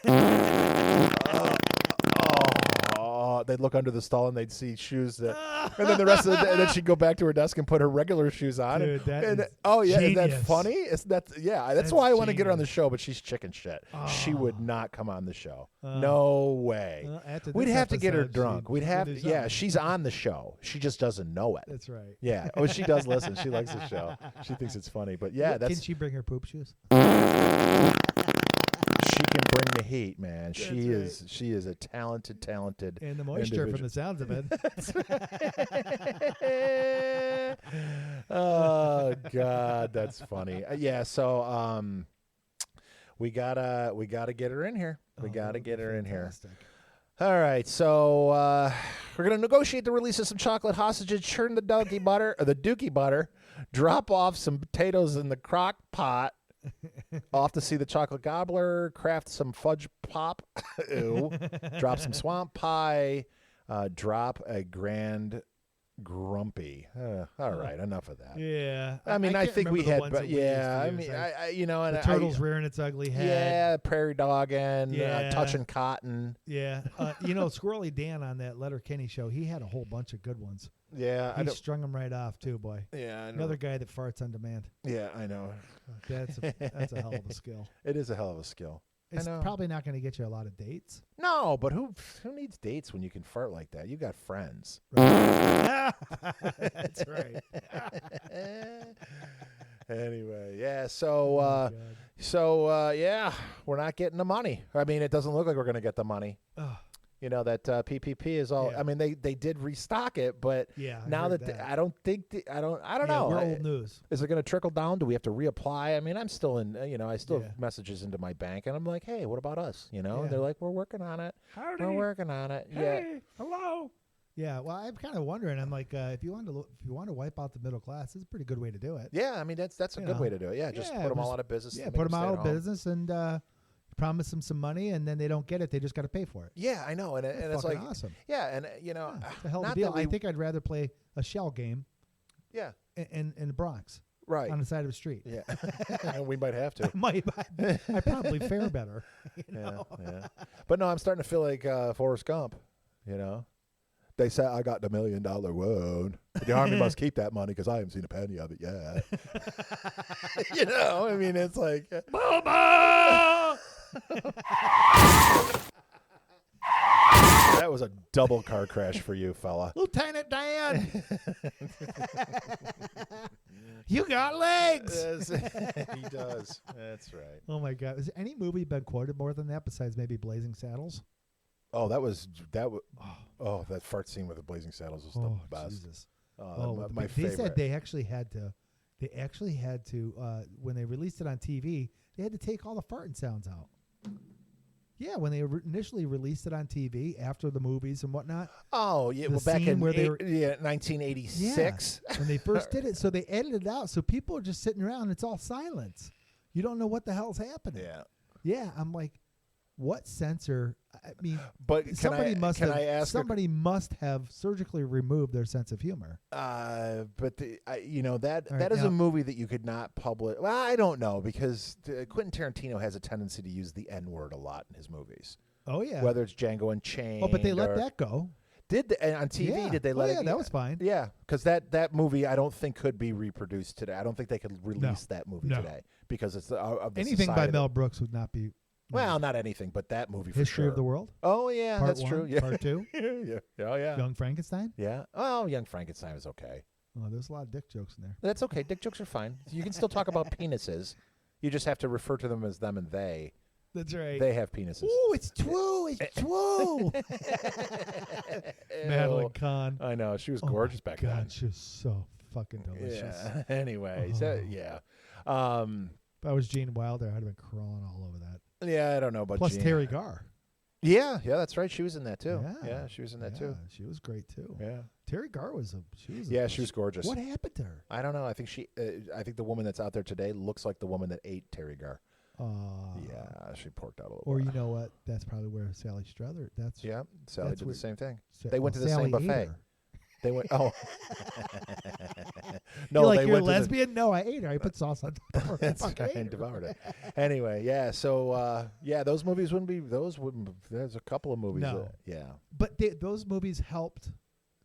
They'd look under the stall and they'd see shoes that, and then the rest of the day, and then she'd go back to her desk and put her regular shoes on. Dude, isn't that funny? That's why I want to get her on the genius. show, but she's chicken shit. She would not come on the show. Oh. No way. We'd have to get her drunk. She's on the show. She just doesn't know it. That's right. Yeah. Oh, she does listen. She likes the show. She thinks it's funny. But yeah, Can she bring her poop shoes? She can bring the heat, man. She is a talented and the moisture from the sounds of it. Oh God, that's funny. So we gotta get her in here. We gotta get her in here. All right, so we're gonna negotiate the release of some chocolate hostages, churn the dookie butter, drop off some potatoes in the crock pot. Off to see the chocolate gobbler, craft some fudge pop, ew, drop some swamp pie, drop a grand grumpy. All right, enough of that. Yeah. I mean, I think we had, but yeah, I mean, and the turtle's rearing its ugly head. Yeah, prairie dog and touching cotton. Yeah. Squirrely Dan on that Letterkenny show, he had a whole bunch of good ones. Yeah. He strung them right off too, boy. Yeah, I know. Another guy that farts on demand. Yeah, I know. That's a hell of a skill. It is a hell of a skill. It's probably not going to get you a lot of dates. No, but who needs dates when you can fart like that? You got friends. Right. That's right. Anyway, yeah. So, we're not getting the money. I mean, it doesn't look like we're going to get the money. That PPP is all. Yeah. I mean, they did restock it, but now that I don't think I don't know. We're old news. Is it going to trickle down? Do we have to reapply? I mean, I'm still in. I still have messages into my bank, and I'm like, hey, what about us? And they're like, we're working on it. We're working on it. Hey, hello. Yeah, well, I'm kind of wondering. I'm like, if you want to wipe out the middle class, it's a pretty good way to do it. Yeah, I mean that's a good way to do it. Yeah, just put them all out of business. Yeah, put them out of business and promise them some money, and then they don't get it. They just got to pay for it. Yeah, I know, and it's like awesome. Yeah, and it's a hell of a deal. I think I'd rather play a shell game. Yeah, in the Bronx. Right on the side of the street. Yeah, we might have to. I probably fare better. Yeah. But no, I'm starting to feel like Forrest Gump. They say I got the $1 million loan. But the Army must keep that money because I haven't seen a penny of it yet. I mean, it's like, Bubba! That was a double car crash for you, fella. Lieutenant Dan! You got legs! He does. That's right. Oh, my God. Has any movie been quoted more than that besides maybe Blazing Saddles? Oh, that fart scene with the Blazing Saddles was the best. Jesus. My favorite. They said they actually had to, when they released it on TV, they had to take all the farting sounds out. Yeah, when they initially released it on TV after the movies and whatnot. Oh, yeah, back in 1986. Yeah, when they first did it, so they edited it out. So people are just sitting around. It's all silence. You don't know what the hell's happening. Yeah. Yeah, I'm like, what censor? I mean, but somebody must have surgically removed their sense of humor. But that is a movie that you could not publish. Well, I don't know because Quentin Tarantino has a tendency to use the N-word a lot in his movies. Oh yeah, whether it's Django Unchained. Oh, but they let that go. On TV? Yeah. Did they let it? Yeah, that was fine. Yeah, because that movie I don't think could be reproduced today. I don't think they could release that movie today because it's of the anything by Mel Brooks would not be. Well, not anything, but that movie for History of the World? Oh, yeah, Part that's 1, true. Yeah. Part 2? Yeah. Oh, yeah. Young Frankenstein? Yeah. Oh, Young Frankenstein was okay. Oh, there's a lot of dick jokes in there. That's okay. Dick jokes are fine. You can still talk about penises. You just have to refer to them as them and they. That's right. They have penises. Ooh, it's true. It's true. Madeline Kahn. I know. She was gorgeous back then. God, she was so fucking delicious. Yeah. Anyway, yeah. If I was Gene Wilder, I'd have been crawling all over that. Yeah, I don't know about Plus Gene. Terry Garr. Yeah, that's right. She was in that too. Yeah, she was in that too. She was great too. Yeah. Terry Garr was she was gorgeous. What happened to her? I don't know. I think I think the woman that's out there today looks like the woman that ate Terry Garr. Yeah, she porked out a little. Or you know what? That's probably where Sally Struthers. Sally did the same thing. They went to the Sally same buffet. They went. Oh, no, you're a lesbian? No, I ate her. I put sauce on top of her. That's right. And devoured it. Anyway, yeah. So those movies wouldn't be. There's a couple of movies. No. But those movies helped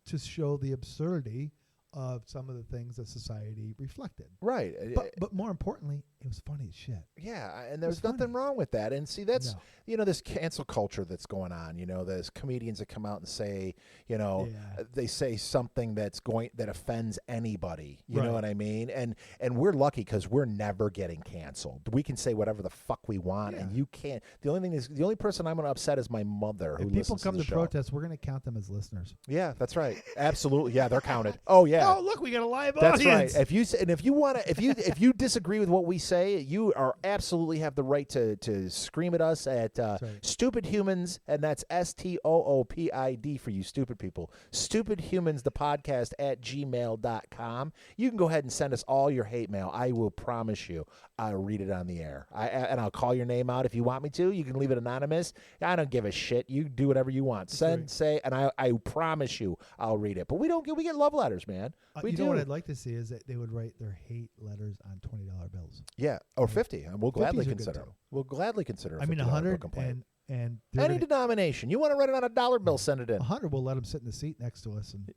to show the absurdity of some of the things that society reflected. Right. But more importantly, it was funny as shit. Yeah, and there's nothing wrong with that. And see, that's, this cancel culture that's going on. There's comedians that come out and say, they say something that offends anybody. You know what I mean? And we're lucky because we're never getting canceled. We can say whatever the fuck we want, and you can't. The only person I'm going to upset is my mother. Who if people come to show. protest, we're going to count them as listeners. Yeah, that's right. Absolutely. Yeah, they're counted. Oh yeah. Oh, look, we got a live audience. That's right. If you disagree with what we say, you are absolutely have the right to scream at us at Stupid Humans, and that's STOOPID for you stupid people. Stupid Humans, the podcast at gmail.com. You can go ahead and send us all your hate mail. I will promise you I'll read it on the air. And I'll call your name out if you want me to. You can leave it anonymous. I don't give a shit. You do whatever you want. Say, and I promise you I'll read it. But we get love letters, man. We do. Know what I'd like to see is that they would write their hate letters on $20 bills. Yeah, or 50. And we'll gladly consider them. We'll gladly consider a $50 $100 complaint. And any denomination. You want to write it on a dollar bill, send it in. 100 will let them sit in the seat next to us and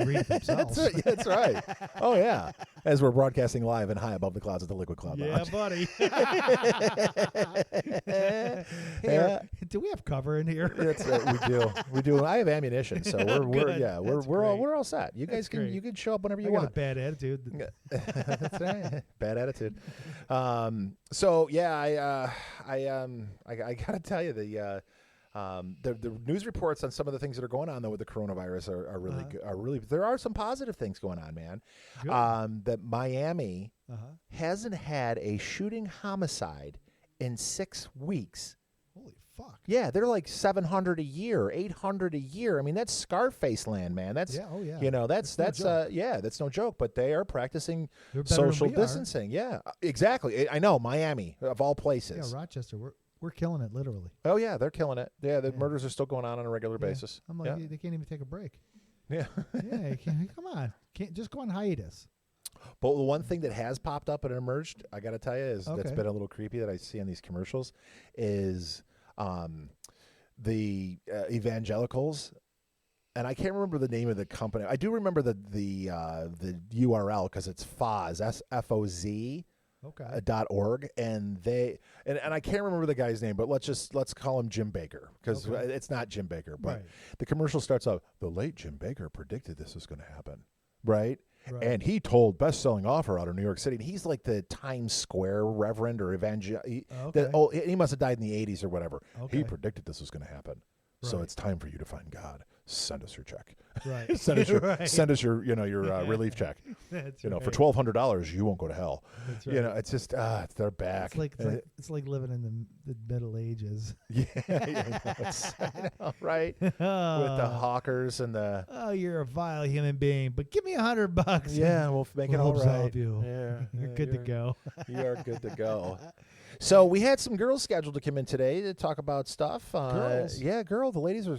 read it themselves. That's right. Oh, yeah. As we're broadcasting live and high above the clouds at the Liquid Cloud Lounge. Buddy. Do we have cover in here? That's we do. I have ammunition, so we're all set. You guys can show up whenever you want. I got a bad attitude. That's right. Bad attitude. So yeah, I gotta tell you the news reports on some of the things that are going on though with the coronavirus are really good. There are some positive things going on, man. That Miami hasn't had a shooting homicide in 6 weeks. Holy fuck! Yeah, they're like 700 a year, 800 a year. I mean, that's Scarface land, man. That's that's no joke. But they are practicing social distancing. Yeah, exactly. I know, Miami of all places. Yeah, Rochester. We're killing it, literally. Oh yeah, they're killing it. Yeah, the murders are still going on a regular basis. I'm like, they can't even take a break. Yeah, come on, can't just go on hiatus. But the one thing that has popped up and emerged, I got to tell you, is that's been a little creepy that I see on these commercials, is the evangelicals, and I can't remember the name of the company. I do remember the URL because it's FOZ, FOZ. .org, and I can't remember the guy's name, but let's call him Jim Baker because it's not Jim Baker. But the commercial starts out, the late Jim Baker predicted this was going to happen, right? And he told best-selling author out of New York City, and he's like the Times Square reverend or evangel. He must have died in the 80s or whatever. He predicted this was going to happen. So it's time for you to find God. Send us your check. Right. Send us your relief check. That's for $1,200 you won't go to hell. That's right. It's just they're back. It's like living in the Middle Ages. Yeah, I know, right? With the hawkers and the you're a vile human being, but give me $100. Yeah, we'll make it all right. You. Yeah, you're good to go. You are good to go. So we had some girls scheduled to come in today to talk about stuff. Girls? Yeah, girl. The ladies were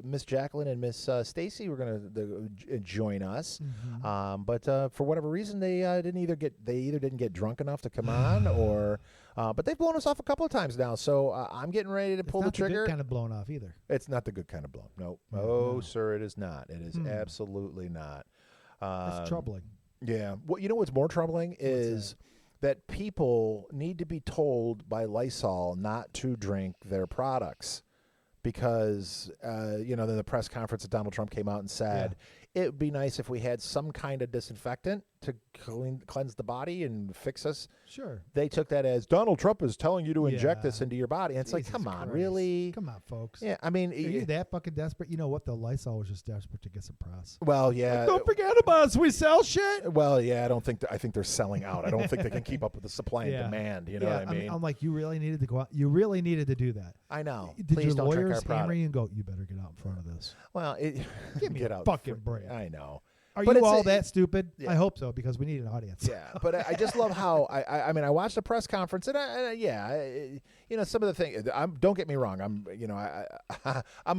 Miss Jacqueline and Miss Stacy were going to join us. Mm-hmm. But for whatever reason, they either didn't get drunk enough to come on, or but they've blown us off a couple of times now. So I'm getting ready to pull the trigger. It's not the good kind of blown off either. It's not the good kind of blown. No. Oh, sir, it is not. It is absolutely not. It's troubling. Yeah. Well, you know what's more troubling is that people need to be told by Lysol not to drink their products because, then the press conference that Donald Trump came out and said, it would be nice if we had some kind of disinfectant to cleanse the body and fix us. Sure. They took that as Donald Trump is telling you to inject this into your body. And it's Jesus like, come on, Christ. really? Come on, folks. Yeah, I mean, are you that fucking desperate? You know what? The Lysol was just desperate to get some press. Well, yeah. Like, don't forget about us. We sell shit. Well, yeah, I think they're selling out. I don't think they can keep up with the supply and demand. You know what I mean? I'm like, you really needed to go out. You really needed to do that. I know. Did Please your don't drink our lawyers product. hammer you and go, you better get out in front of this? Well, give me get a out fucking break. I know. Are but you all that stupid? Yeah. I hope so, because we need an audience. Yeah, but I just love how I mean I watched the press conference and you know, some of the things. Don't get me wrong. I'm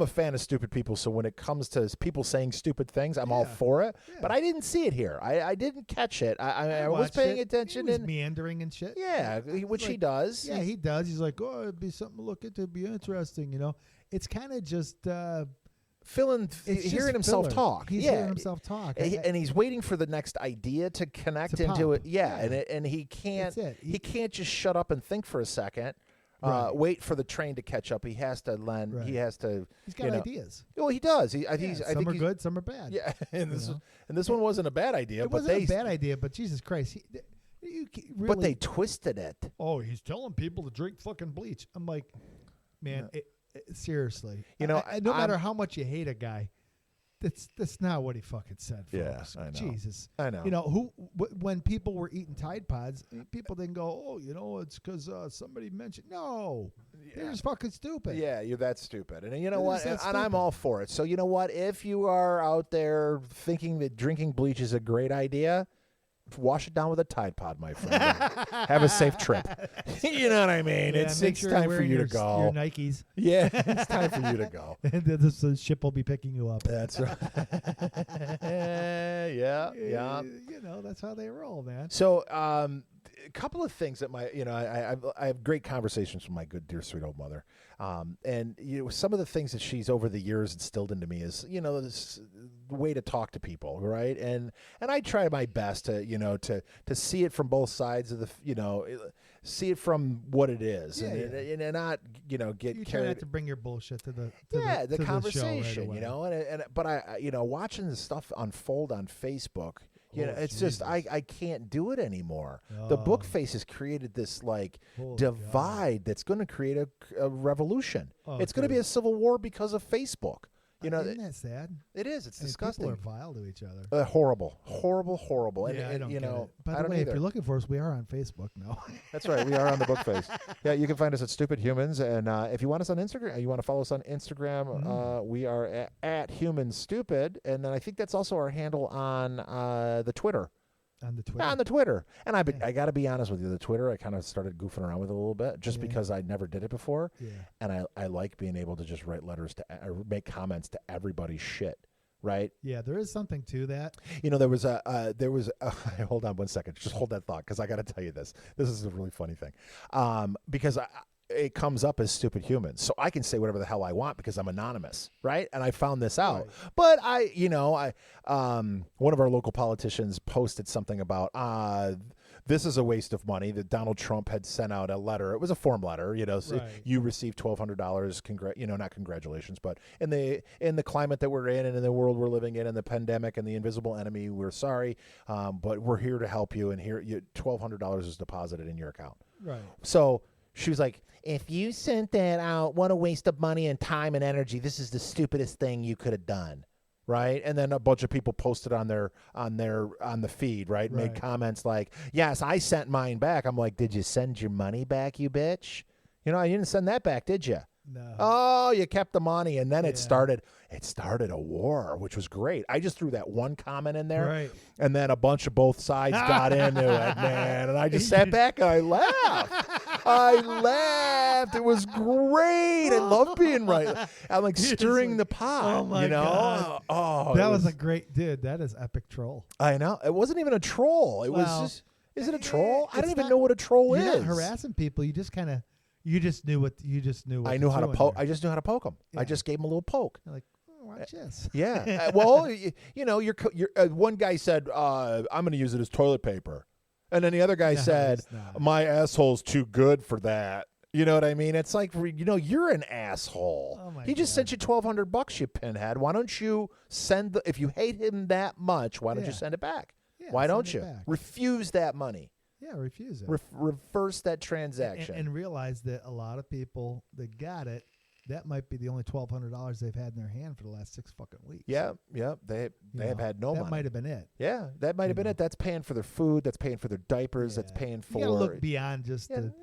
a fan of stupid people. So when it comes to people saying stupid things, I'm all for it. Yeah. But I didn't see it here. I didn't catch it. I was paying attention. He was meandering and shit. Yeah, which he does. Yeah, he does. He's like, oh, it'd be something to look into. It'd be interesting. You know, it's kind of just. Hearing himself talk. He's hearing himself talk. And he's waiting for the next idea to connect into it. Yeah, and he can't. He can't just shut up and think for a second. Right. Wait for the train to catch up. He has to lend. Right. He has to. He's got ideas. Well, he does. Some are good, some are bad. Yeah, and this one wasn't a bad idea. It wasn't a bad idea, but Jesus Christ, but they twisted it. Oh, he's telling people to drink fucking bleach. I'm like, man. No. Seriously, you know, no matter how much you hate a guy, that's not what he fucking said. Folks. Yeah, I know. Jesus, I know. You know when people were eating Tide Pods, people didn't go, oh, you know, it's because somebody mentioned. No, they're just fucking stupid. Yeah, you're that stupid, and you know what? And I'm all for it. So you know what? If you are out there thinking that drinking bleach is a great idea, wash it down with a Tide Pod, my friend. Have a safe trip. You know what I mean? Yeah, it's time for you to go. Your Nikes. Yeah, it's time for you to go. And the ship will be picking you up. That's right. Yeah. You know, that's how they roll, man. So, a couple of things that I have great conversations with my good dear sweet old mother, and some of the things that she's over the years instilled into me is this way to talk to people, right? And I try my best to see it from both sides of the see it from what it is, and not get you carried. try not to bring your bullshit to the conversation, the show right but I watching the stuff unfold on Facebook. It's Jesus. just I can't do it anymore. The book face has created this divide that's going to create a revolution. It's going to be a civil war because of Facebook. Isn't that sad? It is. It's disgusting. People are vile to each other. Horrible. Yeah, I don't get it. By I the way, either. if you're looking for us, we are on Facebook now. That's right. We are on the book face. Yeah, you can find us at Stoopid Humans, and if you want us on Instagram, you want to follow us on Instagram, we are at Human Stoopid, and then I think that's also our handle on the Twitter. On the Twitter. Yeah, on the Twitter. And I got to be honest with you, the Twitter, I kind of started goofing around with it a little bit just because I never did it before. Yeah. And I like being able to just write letters or make comments to everybody's shit. Right? Yeah, there is something to that. There was hold on one second. Just hold that thought because I got to tell you this. This is a really funny thing. Because it comes up as Stupid Humans. So I can say whatever the hell I want because I'm anonymous, right? And I found this out. Right. But one of our local politicians posted something about this is a waste of money that Donald Trump had sent out a letter. It was a form letter, so you received $1,200, not congratulations, but in the climate that we're in and in the world we're living in and the pandemic and the invisible enemy, we're sorry, but we're here to help you, and here $1,200 is deposited in your account. Right. So she was like, if you sent that out, what a waste of money and time and energy. This is the stupidest thing you could have done. Right. And then a bunch of people posted on the feed. Right. Made comments like, yes, I sent mine back. I'm like, did you send your money back, you bitch? You didn't send that back, did you? No. Oh, you kept the money. And then it started a war, which was great. I just threw that one comment in there. Right. And then a bunch of both sides got into it, man. And I just sat back and I laughed. It was great. I love being right. I'm like stirring the pot. Oh, my God. Oh, that was a great, dude. That is epic troll. I know. It wasn't even a troll. It was just, is it a troll? I don't even know what a troll is. You're not harassing people. You just kind of. You just knew what. I knew how to poke. I just knew how to poke them. Yeah. I just gave them a little poke. You're like, watch this. Yeah. Well, you're one guy said, "I'm going to use it as toilet paper," and then the other guy said, "My asshole's too good for that." You know what I mean? It's like, you're an asshole. Oh my he just God. sent you $1,200, you pinhead. Why don't you send if you hate him that much, why don't you send it back? Yeah, why don't you? back. Refuse that money. Yeah, refuse it. Reverse that transaction. And realize that a lot of people that got it, that might be the only $1,200 they've had in their hand for the last 6 fucking weeks. Yeah. They have had no money. That might have been it. Yeah, that might have been it. That's paying for their food. That's paying for their diapers. That's paying for. You gotta look beyond just the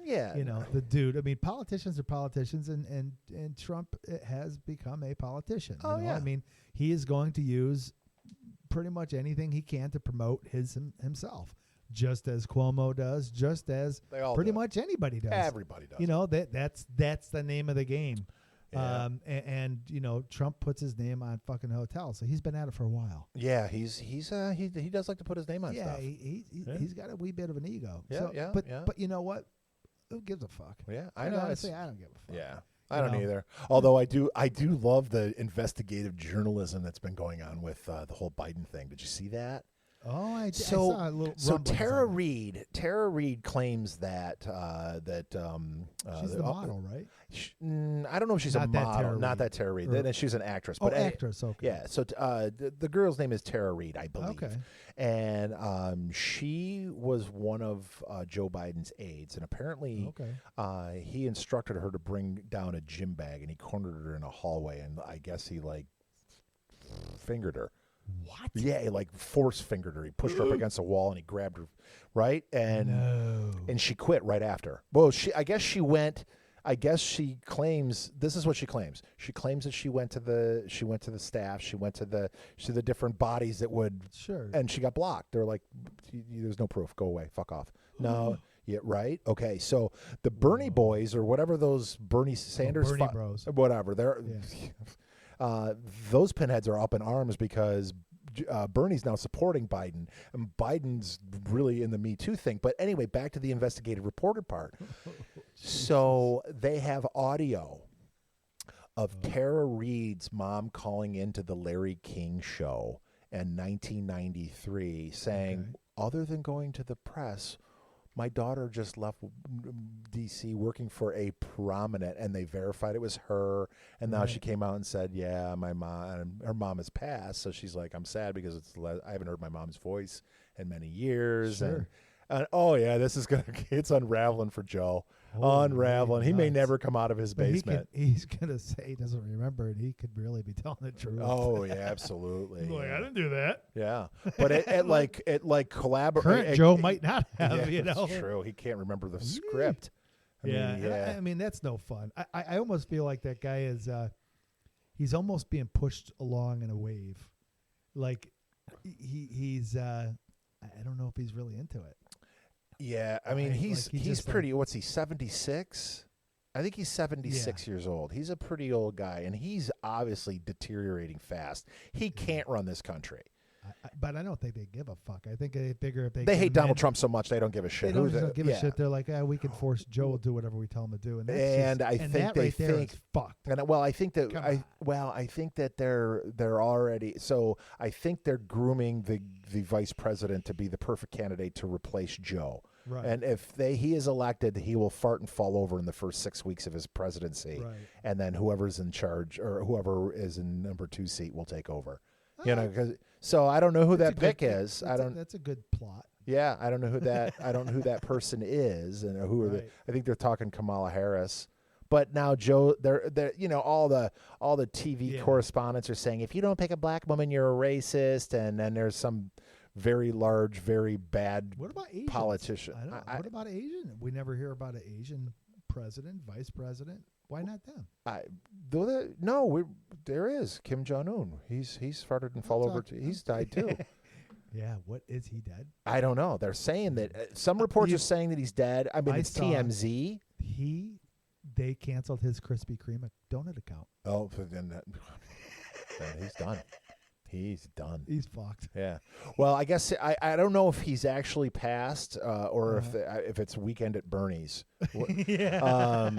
dude. I mean, politicians are politicians, and Trump has become a politician. Oh, yeah. I mean, he is going to use pretty much anything he can to promote himself. Just as Cuomo does, just as pretty much anybody does. Everybody does. That's the name of the game. Yeah. And Trump puts his name on fucking hotels, so he's been at it for a while. Yeah, he does like to put his name on stuff. He's got a wee bit of an ego. Yeah, But you know what? Who gives a fuck? Yeah, I know. Honestly, I don't give a fuck. Yeah, I don't either. Although I do love the investigative journalism that's been going on with the whole Biden thing. Did you see that? Oh, I so, saw a little. So Tara Reid claims that she's the model, right? I don't know if she's a model, not that Tara Reid. Then she's an actress. But actress. Okay. Yeah. So the girl's name is Tara Reid, I believe. Okay. And she was one of Joe Biden's aides, and apparently he instructed her to bring down a gym bag, and he cornered her in a hallway, and I guess he fingered her. What? Yeah, he force fingered her. He pushed her up against a wall and he grabbed her, right? And she quit right after. Well, I guess she claims this is what she claims. She claims that she went to the staff, she went to the different bodies that would and she got blocked. They're like, there's no proof. Go away. Fuck off. No. Yeah, right. Okay, so the Bernie boys or whatever those Bernie Sanders Bernie bros, whatever they're. Yeah. Those pinheads are up in arms because Bernie's now supporting Biden, and Biden's really in the Me Too thing. But anyway, back to the investigative reporter part. So they have audio of Tara Reid's mom calling into the Larry King show in 1993 saying, other than going to the press, my daughter just left D.C. working for a prominent, and they verified it was her. And now she came out and said, "Yeah, her mom has passed." So she's like, "I'm sad because I haven't heard my mom's voice in many years." Sure. And it's unraveling for Joe. Unraveling. He may never come out of his basement. He's gonna say he doesn't remember, and he could really be telling the truth. Oh yeah, absolutely. I didn't do that. Yeah, but it collaborate. Current Joe might not have. That's true. He can't remember the script. I mean that's no fun. I almost feel like that guy is. He's almost being pushed along in a wave, like he's. I don't know if he's really into it. Yeah, I mean he's pretty. What's he? 76. I think he's 76 years old. He's a pretty old guy, and he's obviously deteriorating fast. He can't run this country. But I don't think they give a fuck. I think they figure if they hate Donald Trump so much they don't give a shit. They don't give a shit. They're like, we can force Joe to do whatever we tell him to do, I think they think fucked. And I think that they're already. So I think they're grooming the vice president to be the perfect candidate to replace Joe. Right. And if he is elected, he will fart and fall over in the first 6 weeks of his presidency, and then whoever's in charge or whoever is in number 2 seat will take over. So I don't know who that pick is. That's a good plot. Yeah, I don't know who that person is, and who are I think they're talking Kamala Harris. But now Joe, they're all the TV correspondents are saying if you don't pick a black woman, you're a racist, and then there's some very large, very bad politician. What about Asian? We never hear about an Asian president, vice president. Why not them? There is Kim Jong-un. He's farted and fall over. He's died too. Yeah, what is he dead? I don't know. They're saying that some reports are saying that he's dead. I mean, it's TMZ. They canceled his Krispy Kreme donut account. Oh, then he's done. He's done. He's fucked. Yeah. Well, I guess I don't know if he's actually passed or if it's Weekend at Bernie's. Yeah.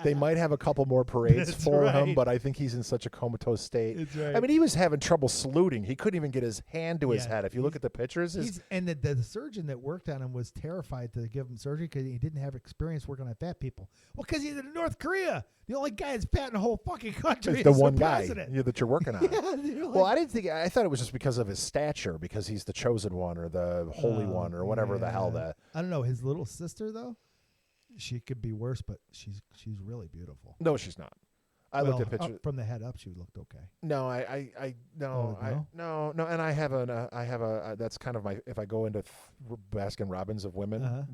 They might have a couple more parades That's for right. him, but I think he's in such a comatose state. That's right. I mean, he was having trouble saluting. He couldn't even get his hand to his head. If you look at the pictures, and the surgeon that worked on him was terrified to give him surgery because he didn't have experience working on fat people. Well, because he's in North Korea. The only guy that's fat in the whole fucking country it's the is one guy that you're working on. Well, I thought it was just because of his stature, because he's the chosen one or the holy one or whatever the hell that. I don't know. His little sister, though, she could be worse, but she's really beautiful. No, she's not. I looked at pictures from the head up. She looked okay. No, no, and I have that's kind of my, if I go into Baskin Robbins of women,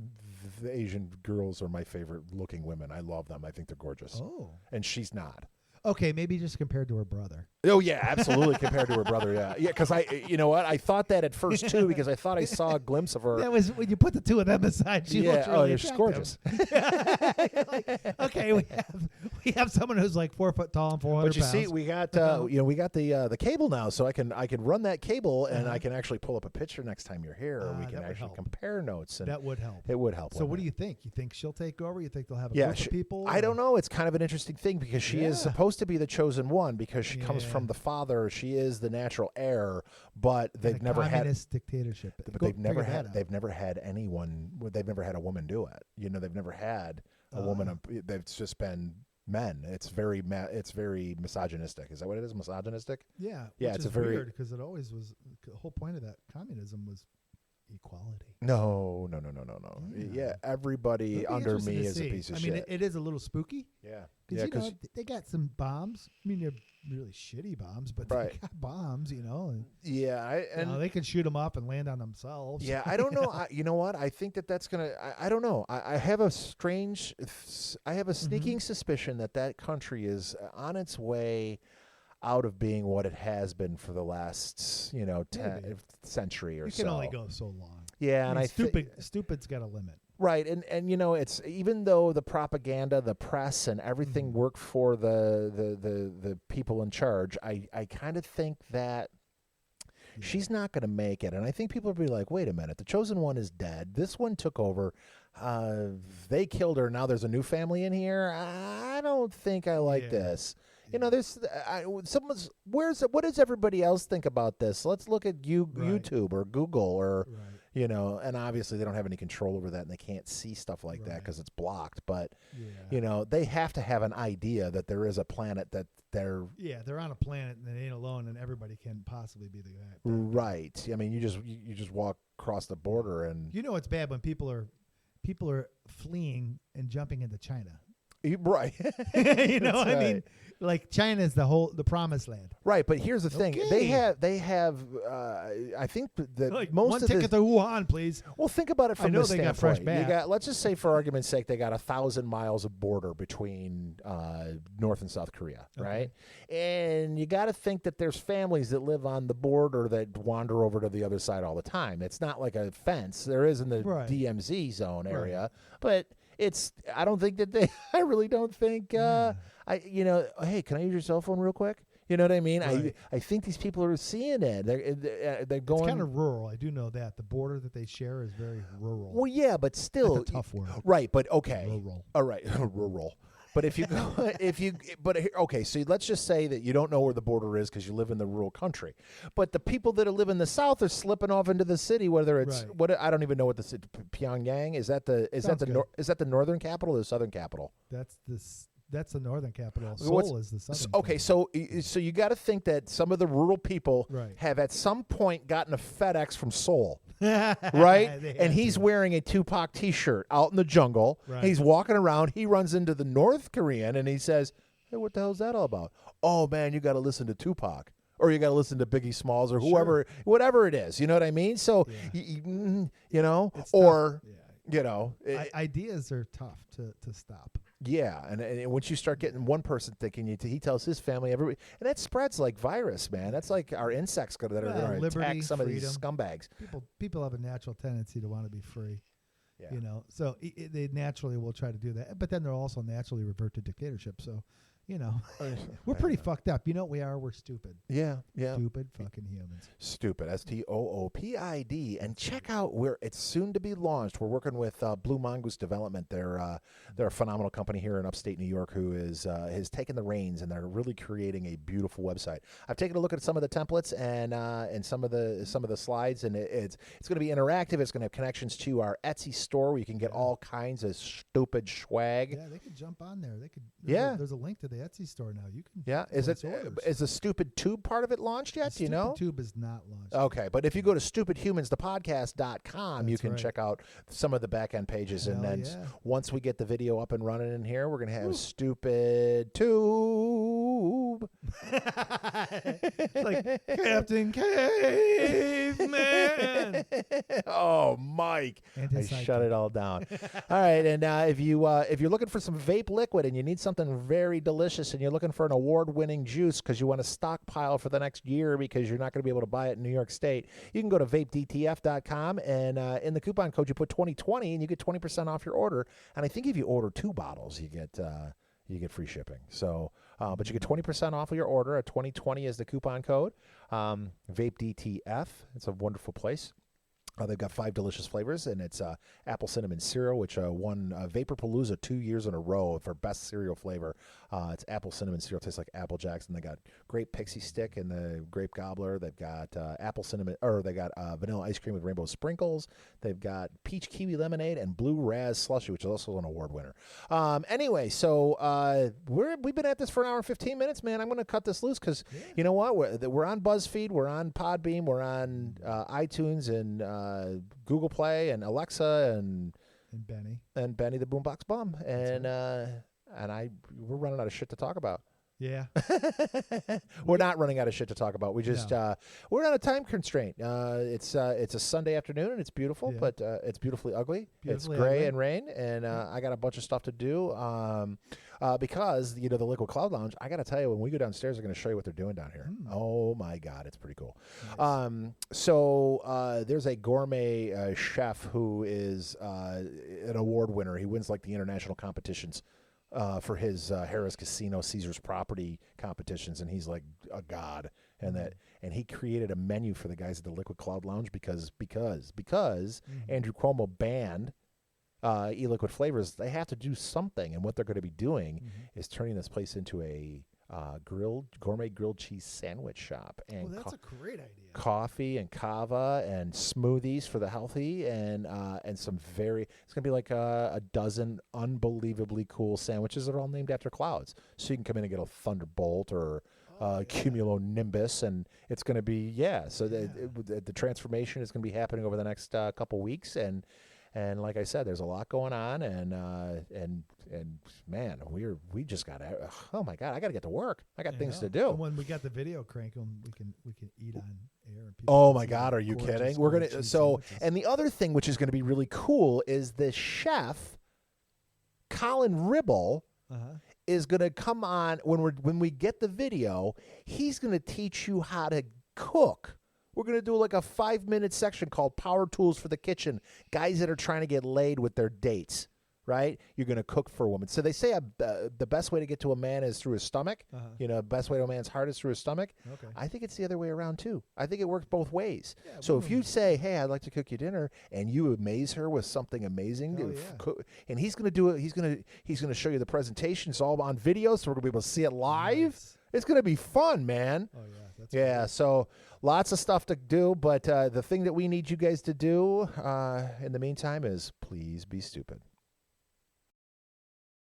the Asian girls are my favorite looking women. I love them. I think they're gorgeous. Oh, and she's not. Okay, maybe just compared to her brother. Oh yeah, absolutely compared to her brother. Yeah, because you know what? I thought that at first too, because I thought I saw a glimpse of her. That was when you put the two of them aside. She looks really she's gorgeous. Okay, we have someone who's like 4 foot tall and 400 But you pounds. see, we got we got the cable now, so I can run that cable and I can actually pull up a picture next time you're here, or we can actually compare notes. And that would help. It would help. So what do you think? You think she'll take over? You think they'll have a group of people? I don't know. It's kind of an interesting thing because she is supposed to be the chosen one because she comes from the father. She is the natural heir, but they've never had communist dictatorship. But they've never had anyone. They've never had a woman do it. You know, they've never had a woman. They've just been men. It's very misogynistic. Is that what it is? Misogynistic? Yeah. Yeah. It's very weird because it always was. The whole point of that communism was equality. No. Yeah, everybody under me is a piece of shit. I mean, it is a little spooky. Yeah. Because they got some bombs. I mean, they're really shitty bombs, but they got bombs, you know. And, they can shoot them up and land on themselves. Yeah, I don't know. You know what? I think that's gonna. I don't know. I have a sneaking suspicion that country is on its way out of being what it has been for the last, century or so. You can only go so long. Yeah, Stupid's got a limit. Right, and it's even though the propaganda, the press, and everything work for the people in charge, I kind of think that she's not going to make it, and I think people will be like, wait a minute, the chosen one is dead. This one took over. They killed her. Now there's a new family in here. I don't think I like this. You know, there's what does everybody else think about this? Let's look at YouTube or Google or. Right. You know, and obviously they don't have any control over that, and they can't see stuff like that because it's blocked. But, they have to have an idea that there is a planet that they're... Yeah, they're on a planet and they ain't alone, and everybody can possibly be the guy. Right. I mean, you just walk across the border and... You know it's bad when people are fleeing and jumping into China. Right. You know what I mean? Like China is the promised land. Right, but here's the thing. They have I think that like most one of ticket to Wuhan, please. Well, think about it from this standpoint. Got fresh bat. Let's just say for argument's sake they got 1,000 miles of border between North and South Korea, right? And you got to think that there's families that live on the border that wander over to the other side all the time. It's not like a fence. There is in the DMZ zone area, but I don't think that I really don't think, hey, can I use your cell phone real quick? You know what I mean? Right. I think these people are seeing it. They're going. It's kind of rural. I do know that. The border that they share is very rural. Well, yeah, but still. That's a tough word. Right, but okay. Rural. All right, rural. But okay, so let's just say that you don't know where the border is because you live in the rural country. But the people that live in the south are slipping off into the city, whether it's I don't even know what the city, Pyongyang is that the northern capital or the southern capital? That's the northern capital. Seoul is the southern. Okay, so you got to think that some of the rural people have at some point gotten a FedEx from Seoul. Right? And he's wearing a Tupac T-shirt out in the jungle. Right. He's walking around. He runs into the North Korean and he says, hey, what the hell is that all about? Oh, man, you got to listen to Tupac. Or you got to listen to Biggie Smalls or whoever, whatever it is. You know what I mean? So, it's or, tough. Ideas are tough to stop. Yeah, and once you start getting one person thinking, he tells his family, everybody, and that spreads like virus, man. That's like our insects that are going to attack some freedom. Of these scumbags. People have a natural tendency to want to be free, so they naturally will try to do that. But then they'll also naturally revert to dictatorship. So, you know, we're pretty fucked up. You know what we are? We're stupid. Yeah. Stupid fucking humans. Stoopid, Stoopid. And check out where it's soon to be launched. We're working with Blue Mongoose Development. They're a phenomenal company here in upstate New York who has taken the reins, and they're really creating a beautiful website. I've taken a look at some of the templates and some of the slides, and it's going to be interactive. It's going to have connections to our Etsy store where you can get all kinds of stupid swag. Yeah, they could jump on there. There's a link to the Etsy store now. You can. Yeah, is the Stoopid Tube part of it launched yet? Do you know? The Tube is not launched. Okay, but if you go to stupidhumansthepodcast.com, you can check out some of the back end pages, and then once we get the video up and running in here, we're gonna have Stoopid Tube. Like Captain Caveman. Oh, Mike, I shut it all down. All right, and if you're looking for some vape liquid and you need something very delicious, and you're looking for an award-winning juice because you want to stockpile for the next year because you're not going to be able to buy it in New York State, you can go to vapedtf.com, and in the coupon code you put 2020 and you get 20% off your order. And I think if you order 2 bottles, you get free shipping. So, but you get 20% off of your order. At 2020 is the coupon code. VapeDTF. It's a wonderful place. They've got 5 delicious flavors, and it's apple cinnamon cereal, which won Vaporpalooza 2 years in a row for best cereal flavor. It's apple cinnamon cereal, tastes like Apple Jacks, and they got grape pixie stick and the grape gobbler. They've got vanilla ice cream with rainbow sprinkles. They've got peach kiwi lemonade and blue raz slushy, which is also an award winner. Anyway, so we've been at this for an hour and 15 minutes, man. I'm going to cut this loose because you know what? We're on BuzzFeed, we're on Podbeam, we're on iTunes and Google Play and Alexa and Benny the Boombox Bum, and we're running out of shit to talk about. Yeah. We're not running out of shit to talk about. We just we're on a time constraint. It's a Sunday afternoon and it's beautiful, but it's beautifully ugly. It's gray and rain, and I got a bunch of stuff to do. Because the Liquid Cloud Lounge, I got to tell you, when we go downstairs, they're going to show you what they're doing down here. Oh my God, it's pretty cool. Nice. So there's a gourmet chef who is an award winner. He wins like the international competitions for his Harrah's Casino Caesar's Property competitions, and he's like a god. And he created a menu for the guys at the Liquid Cloud Lounge because Andrew Cuomo banned e-liquid flavors. They have to do something, and what they're going to be doing is turning this place into a gourmet grilled cheese sandwich shop. And that's a great idea. Coffee and kava and smoothies for the healthy, and some it's going to be like a dozen unbelievably cool sandwiches that are all named after clouds. So you can come in and get a thunderbolt or cumulonimbus, and it's going to be the transformation is going to be happening over the next couple weeks, and like I said, there's a lot going on, and man, we just got to. Oh my God, I got to get to work. I got things to do. And when we got the video cranking, we can eat on air. And oh my God, are you kidding? We're gonna and the other thing which is going to be really cool is the chef, Colin Ribble, is going to come on when we get the video. He's going to teach you how to cook. We're going to do like a 5-minute section called Power Tools for the Kitchen. Guys that are trying to get laid with their dates, right? You're going to cook for a woman. So they say the best way to get to a man is through his stomach. The best way to a man's heart is through his stomach. Okay. I think it's the other way around too. I think it works both ways. Yeah, so if you say, hey, I'd like to cook you dinner, and you amaze her with something amazing, and he's going to do it. He's going to show you the presentation. It's all on video, so we're going to be able to see it live. Nice. It's going to be fun, man. Oh, yeah. That's cool. So lots of stuff to do, but the thing that we need you guys to do in the meantime is please be stupid.